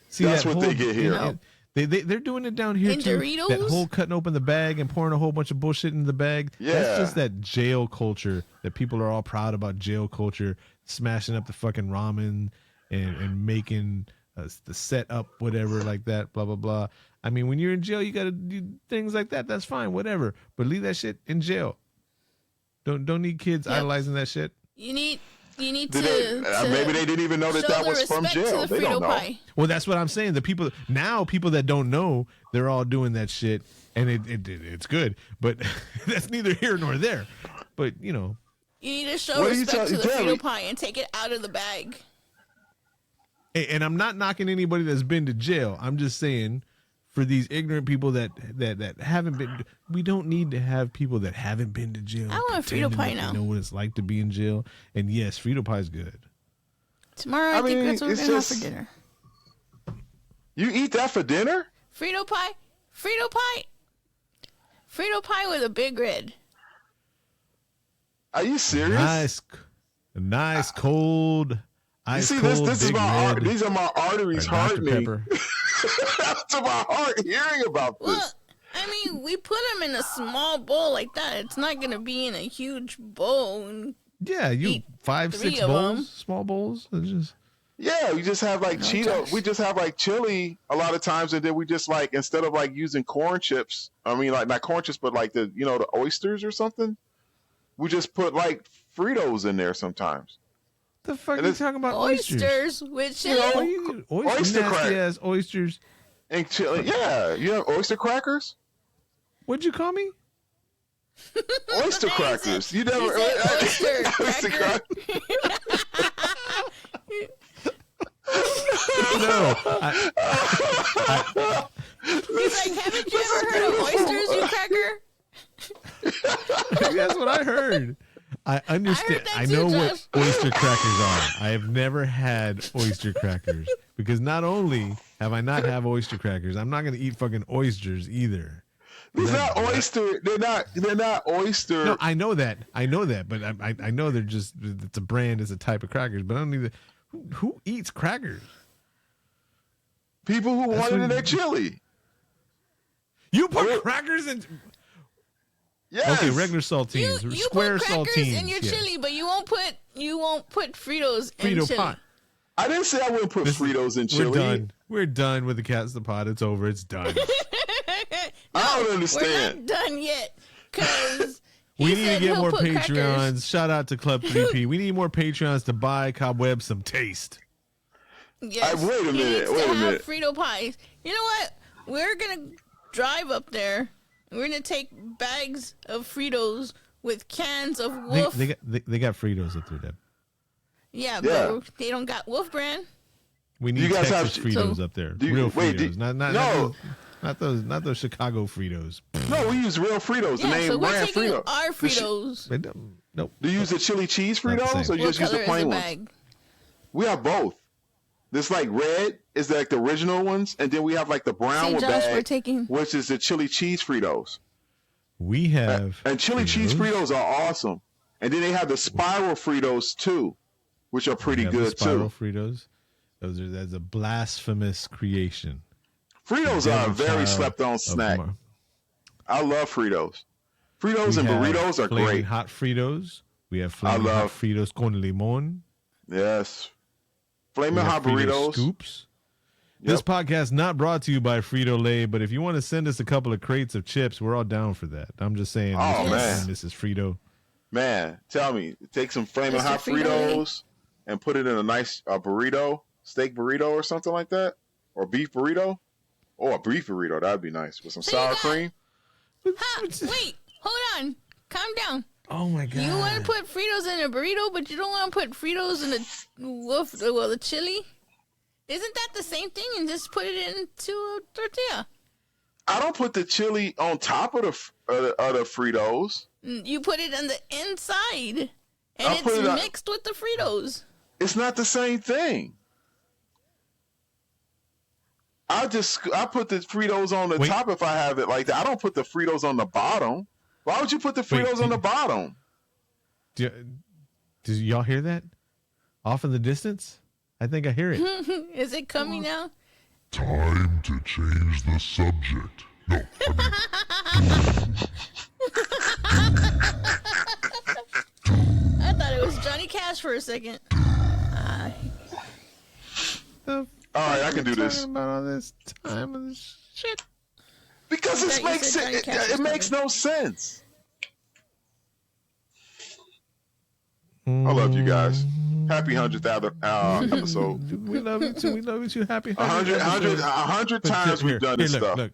See That's that what they get here. and they're doing it down here And too. Doritos? That whole cutting open the bag and pouring a whole bunch of bullshit in the bag. Yeah. That's just that jail culture that people are all proud about. Jail culture, smashing up the fucking ramen and making the set up whatever like that. Blah blah blah. I mean, when you're in jail, you gotta do things like that. That's fine, whatever. But leave that shit in jail. Don't need kids Yep. idolizing that shit. You need Did to, they, maybe they didn't even know that show that the was from respect jail. to the They don't Frito know. pie. Well, that's what I'm saying. The people that don't know, they're all doing that shit, and it's good. But that's neither here nor there. But you know, You need to show What are you respect to the tell me? Frito pie and take it out of the bag. and I'm not knocking anybody that's been to jail. I'm just saying, for these ignorant people that haven't been, we don't need to have people that haven't been to jail. I want Frito pretending pie that now. they know what it's like to be in jail. And yes, Frito pie is good. Tomorrow, I I think mean, that's what we're it's gonna have just- for dinner. You eat that for dinner? Frito pie with a big red. Are you serious? Nice cold. You Ice see, cold, this is big my red, these are my arteries or Dr. hardening Pepper. to my heart hearing about this. Well, I mean, we put them in a small bowl like that. It's not gonna be in a huge bowl and Yeah, you eat 5, 3 6 of bowls, them. small bowls. It's just Yeah, we just have like Oh, Cheeto. gosh. We just have like chili a lot of times, and then we just like instead of like using corn chips, I mean like not corn chips, but like the the oysters or something. We just put like Fritos in there sometimes. the fuck And are you it's talking about oysters? Oysters with You know, chili. oyster nasty crack. ass oysters. And chili. Yeah, you have oyster crackers. What'd you call me? Oyster crackers. You never. He said oyster Oyster cracker. No, He's like, haven't you ever heard of oysters, you cracker? that's what I heard. I understand. that I too, know what Josh. oyster crackers are. I have never had oyster crackers because not only have I not have oyster crackers, I'm not going to eat fucking oysters either. It's not oyster. They're not oyster. No, I know that. But I know they're just, it's a brand, it's a type of crackers. But I don't need who eats crackers? People who want it in what- their chili. You put Oh, crackers in. Yes. Okay, regular saltines, You square put crackers saltines. in your yeah. chili, but you won't put Fritos in Frito chili. pot. I didn't say I wouldn't put Fritos in chili. We're done. We're done with the Cast the Pod. It's over. It's done. I don't We're understand. not done yet, because We need to get more Patreons. Shout out to Club 3P. We need more Patreons to buy Cobweb some taste. Yes. Wait a He minute, needs wait to a have minute. Frito pies. You know what? We're gonna drive up there. We're gonna take bags of Fritos with cans of Wolf. They got Fritos up there, Deb. Yeah, Yeah. but they don't got Wolf brand. We need You guys Texas have- Fritos So- up there. Do you- Real wait, Fritos. do- Not those Chicago Fritos. No, we use real Fritos. The Yeah, name so we're brand taking Frito. our The sh- Fritos. Nope. Do you use the chili cheese Not the Fritos same. or you What just use color the is the plain ones? bag? We have both. This like red is like the original ones, and then we have like the brown See, one Josh, bag, we're taking. which is the chili cheese Fritos. We have And chili cheese Fritos are awesome. And then they have the spiral Fritos too, which are pretty We have the good spiral too. Fritos. That's a blasphemous creation. Fritos are a very Child slept on of snack. Mar- I love Fritos. Fritos We and have burritos are flaming great. hot Fritos. We have flaming hot love- Fritos con limon. Yes. We Flaming have hot Frito burritos. scoops. This Yep. podcast not brought to you by Frito-Lay, but if you want to send us a couple of crates of chips, we're all down for that. I'm just saying, Oh, Mr. man. and Mrs. Frito. Man, tell me, take some flaming Mr. hot Frito-Lay. Fritos and put it in a nice burrito, steak burrito or something like that, or beef burrito, or a beef burrito. That'd be nice with some So you sour got- cream. Ha, wait, hold on. Calm down. Oh my god! You want to put Fritos in a burrito, but you don't want to put Fritos in the chili? Isn't that the same thing? And just put it into a tortilla. I don't put the chili on top of the Fritos. You put it on the inside, and I'll put it's it on- mixed with the Fritos. It's not the same thing. I put the Fritos on the Wait. top if I have it like that. I don't put the Fritos on the bottom. Why would you put the Fritos on the bottom? Did y'all hear that? Off in the distance? I think I hear it. Is it coming now? Time to change the subject. No, I thought it was Johnny Cash for a second. The All right, I can do this. talking about all this time and this shit. Because I this thought you makes said Johnny Cash was it makes no sense. I love you guys. Happy 100th episode. We love you too. We love you too. Happy 100 times we've done this look, stuff. Look,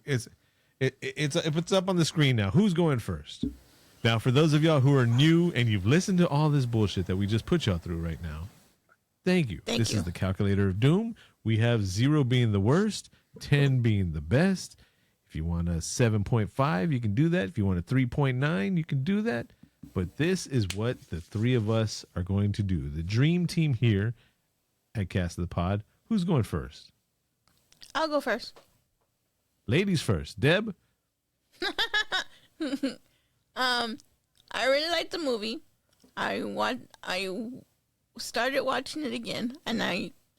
it's up on the screen now. Who's going first? Now, for those of y'all who are new and you've listened to all this bullshit that we just put y'all through right now, thank you. Thank This you. is the calculator of doom. We have 0 being the worst, 10 being the best. If you want a 7.5, you can do that. If you want a 3.9, you can do that. But this is what the three of us are going to do. The dream team here at Cast of the Pod. Who's going first? I'll go first. Ladies first. Deb? I really liked the movie. I started watching it again, and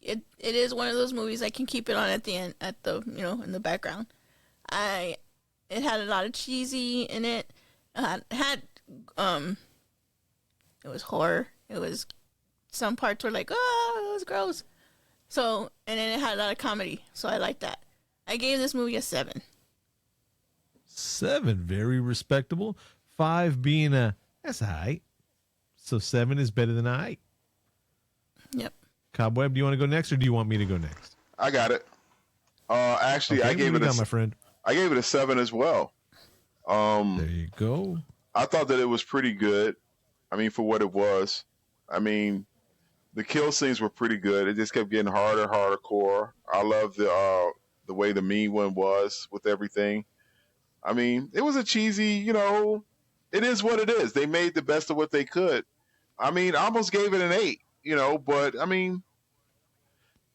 it is one of those movies I can keep it on at the end, in the background. It had a lot of cheesy in it. It was horror It was, some parts were like, oh, it was gross. So, and then it had a lot of comedy. So I like that. I gave this movie a 7. 7, very respectable. 5 being that's all right. So 7 is better than all right. Yep. Cobweb, do you want to go next or do you want me to go next? I got it. Actually, Okay, I gave it my friend. I gave it a 7 as well. There you go. I thought that it was pretty good. I mean, for what it was. I mean, the kill scenes were pretty good. It just kept getting harder, hardcore. I love the way the mean one was with everything. I mean, it was a cheesy, it is what it is. They made the best of what they could. I mean, I almost gave it an 8, but I mean,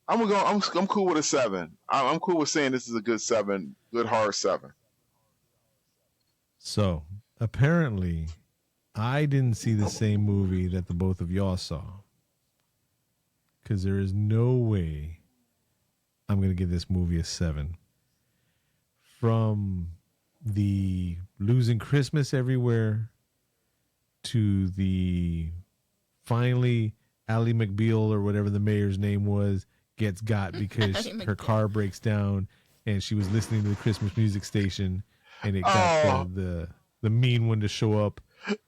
I'm cool with a 7. I'm cool with saying this is a good 7, good hard 7. So apparently, I didn't see the same movie that the both of y'all saw. Because there is no way I'm going to give this movie a 7. From the losing Christmas everywhere to the finally Ally McBeal or whatever the mayor's name was gets got because her car breaks down and she was listening to the Christmas music station and it got the mean one to show up.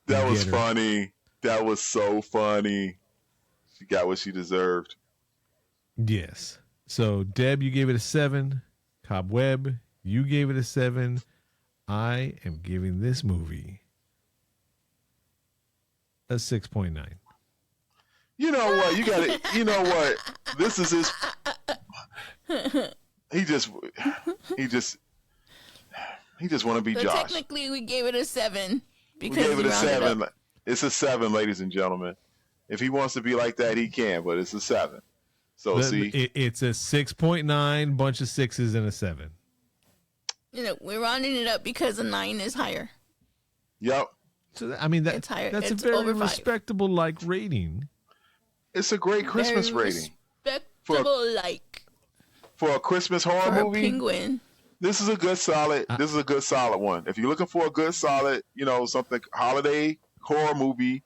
That was funny. That was so funny. She got what she deserved. Yes. So Deb, you gave it a 7. Cobweb, you gave it a 7. I am giving this movie a 6.9. You know what? You got it. You know what? This is his. He just want to be So Josh. technically, we gave it a 7 because We gave it a you rounded 7. up. It's a 7, ladies and gentlemen. If he wants to be like that, he can. But it's a 7. So see, It's a 6.9, bunch of 6s and a 7. We're rounding it up because a 9 is higher. yep. So I mean It's higher. that's It's a very over 5. respectable rating. It's a great Christmas Very rating respectable, for a Christmas horror for a movie. penguin. This is a good solid. This is a good solid one. If you're looking for a good solid, something holiday horror movie,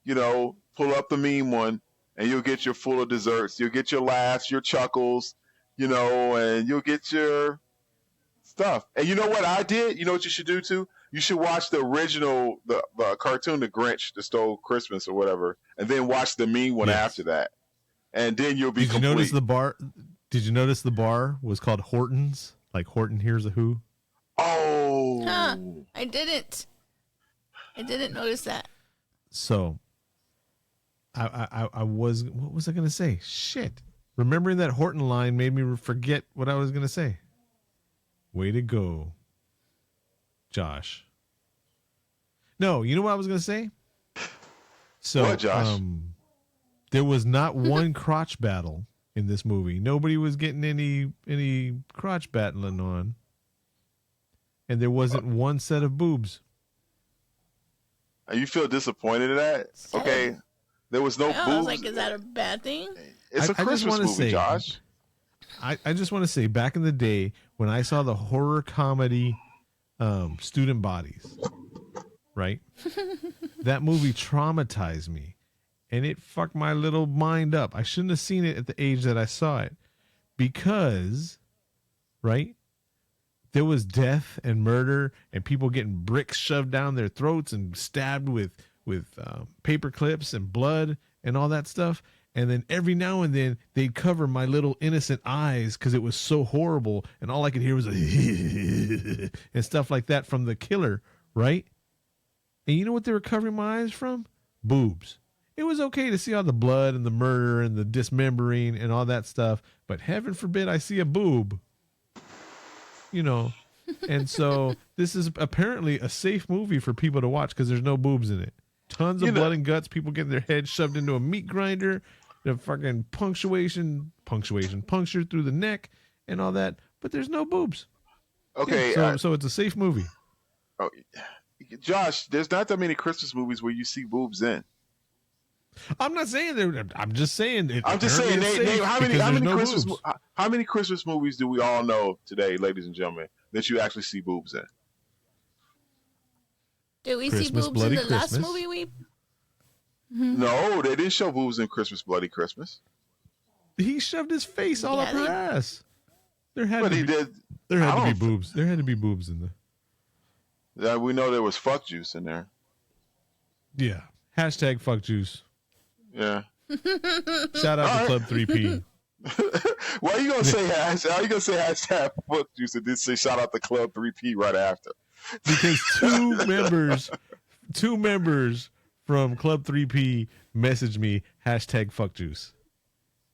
pull up the mean one, and you'll get your full of desserts. You'll get your laughs, your chuckles, and you'll get your stuff. And you know what I did? You know what you should do too? You should watch the original, the cartoon, The Grinch that Stole Christmas or whatever, and then watch the mean one after that, and then you'll be Did complete. you notice the bar? Did you notice the bar was called Horton's? Like Horton Hears a Who? Oh, Huh. I didn't notice that. So, I was, what was I going to say? Shit. Remembering that Horton line made me forget what I was going to say. Way to go, Josh. No, you know what I was going to say? So, What, Josh? there was not one crotch battle in this movie. Nobody was getting any crotch battling on. And there wasn't one set of boobs. And you feel disappointed in that? Okay, there was no I was boobs. like, is that a bad thing? It's a I just Christmas wanna movie, say- Josh. I just want to say, back in the day when I saw the horror comedy Student Bodies, right? That movie traumatized me and it fucked my little mind up. I shouldn't have seen it at the age that I saw it because, right? There was death and murder and people getting bricks shoved down their throats and stabbed with paper clips and blood and all that stuff. And then every now and then they'd cover my little innocent eyes because it was so horrible. And all I could hear was and stuff like that from the killer, right? And you know what they were covering my eyes from? Boobs. It was okay to see all the blood and the murder and the dismembering and all that stuff. But heaven forbid I see a boob. And so this is apparently a safe movie for people to watch because there's no boobs in it. Tons of blood and guts, people getting their heads shoved into a meat grinder, the fucking puncture through the neck and all that, but there's no boobs. Okay, so it's a safe movie. oh, Josh, there's not that many Christmas movies where you see boobs in. I'm not saying there. I'm just saying. I'm just saying, name how many Christmas? Christmas movies do we all know today, ladies and gentlemen, that you actually see boobs in? Did we Christmas, see boobs in Bloody the last Christmas. movie we No, they didn't show boobs in Christmas Bloody Christmas. He shoved his face all up her ass. There had But to he be, did. There had to be boobs. There had to be boobs in the. Yeah, we know there was fuck juice in there. Yeah. Hashtag fuck juice. Yeah. Shout out to Club 3P. Why are you gonna say hashtag? How are you gonna say hashtag fuck juice and then say shout out to Club 3P right after? Because two members from Club 3P messaged me hashtag fuck juice.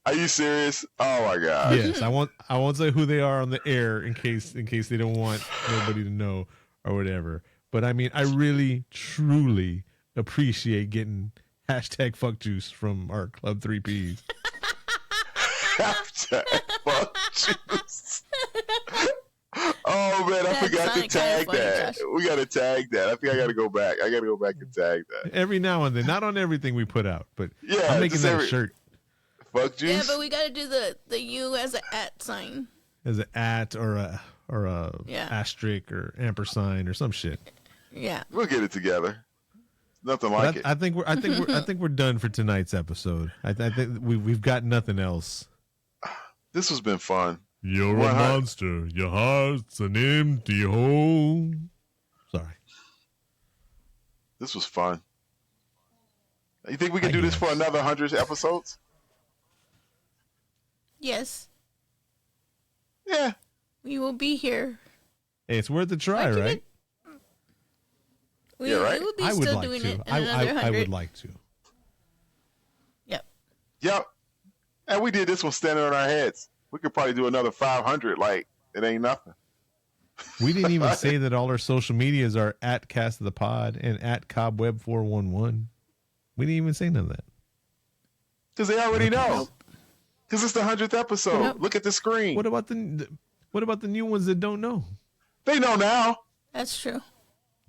Are you serious? Oh my god. Yes, I won't say who they are on the air in case they don't want nobody to know or whatever. But I mean, I really truly appreciate getting hashtag fuck juice from our Club 3Ps. Hashtag fuck juice. Oh man, I forgot to tag that. We gotta tag that. I think I gotta go back. I gotta go back and tag that. Every now and then, not on everything we put out, but yeah, I'm making that a shirt. Fuck juice. Yeah, but we gotta do the U as an @ sign. As an @ or a asterisk or ampersand or some shit. Yeah, we'll get it together. Nothing like it. I think we're done for tonight's episode. I think we've got nothing else. This has been fun. You're a monster. Your heart's an empty hole. Sorry. This was fun. You think we can do this for another 100 episodes? Yes. Yeah. We will be here. Hey, it's worth a try, right? We will be still doing it. I would like to. Yep. And we did this one standing on our heads. We could probably do another 500 like it ain't nothing. We didn't even say that all our social medias are @ castofthepod and @ cobweb411. We didn't even say none of that. Because they already know. Because it's the 100th episode. Yep. Look at the screen. What about the new ones that don't know? They know now. That's true.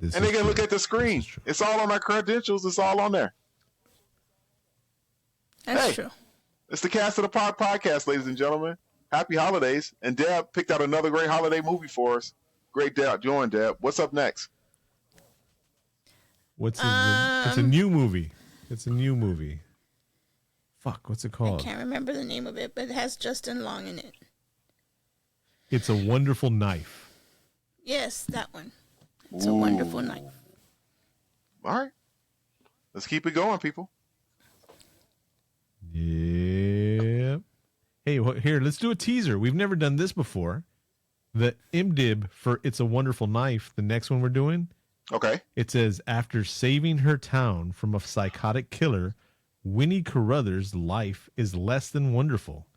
And they can look at the screen. It's all on our credentials. It's all on there. That's true. It's the Cast of the Pod podcast, ladies and gentlemen. Happy holidays. And Deb picked out another great holiday movie for us. Great join, Deb. What's up next? It's a new movie. It's a new movie. Fuck, what's it called? I can't remember the name of it, but it has Justin Long in it. It's A Wonderful Knife. Yes, that one. It's a wonderful knife. All right. Let's keep it going, people. Yep. Hey, here, let's do a teaser. We've never done this before. The IMDb for It's a Wonderful Knife, the next one we're doing. Okay. It says, after saving her town from a psychotic killer, Winnie Carruthers' life is less than wonderful.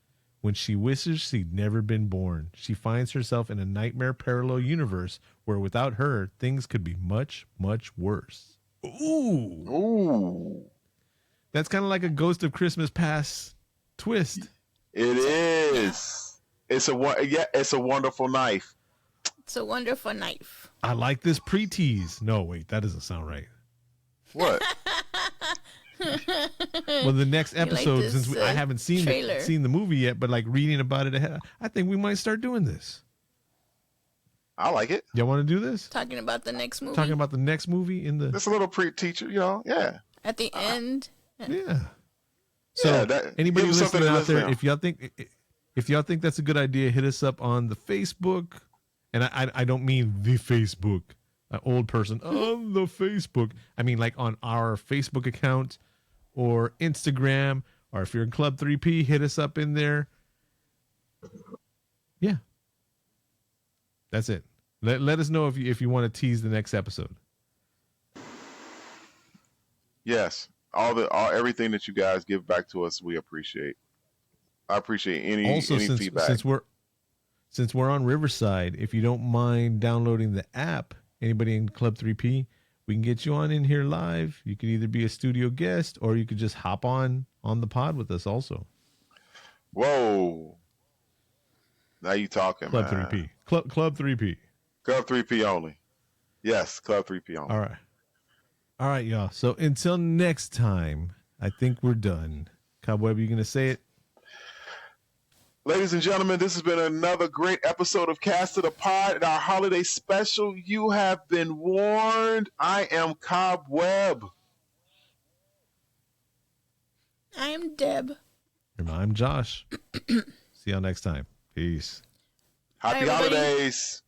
When she wishes she'd never been born, she finds herself in a nightmare parallel universe where without her, things could be much, much worse. Ooh. That's kind of like a Ghost of Christmas Past twist. It is. It's a wonderful knife. It's a wonderful knife. I like this pre-tease. No, wait, that doesn't sound right. What? Well, the next episode, like this, since I haven't seen the movie yet, but like reading about it ahead, I think we might start doing this. I like it. Y'all want to do this? Talking about the next movie. Talking about the next movie in the. It's a little pre-teacher, yeah. At the end. Yeah. So anybody listening out there, if y'all think that's a good idea, hit us up on the Facebook, and I don't mean the Facebook, an old person on the Facebook. I mean like on our Facebook account or Instagram, or if you're in Club 3P, hit us up in there. Yeah. That's it. Let us know if you want to tease the next episode. Yes. Everything that you guys give back to us, we appreciate. I appreciate any feedback. Since we're on Riverside, if you don't mind downloading the app, anybody in Club 3P, we can get you on in here live. You can either be a studio guest or you could just hop on the pod with us also. Whoa. Now you talking, Club man. 3P. Club 3P. Club 3P only. Yes, Club 3P only. All right, y'all. So until next time, I think we're done. Cobweb, you going to say it? Ladies and gentlemen, this has been another great episode of Cast of the Pod and our holiday special. You have been warned. I am Cobweb. I'm Deb. And I'm Josh. See y'all next time. Peace. Happy Bye, everybody. holidays.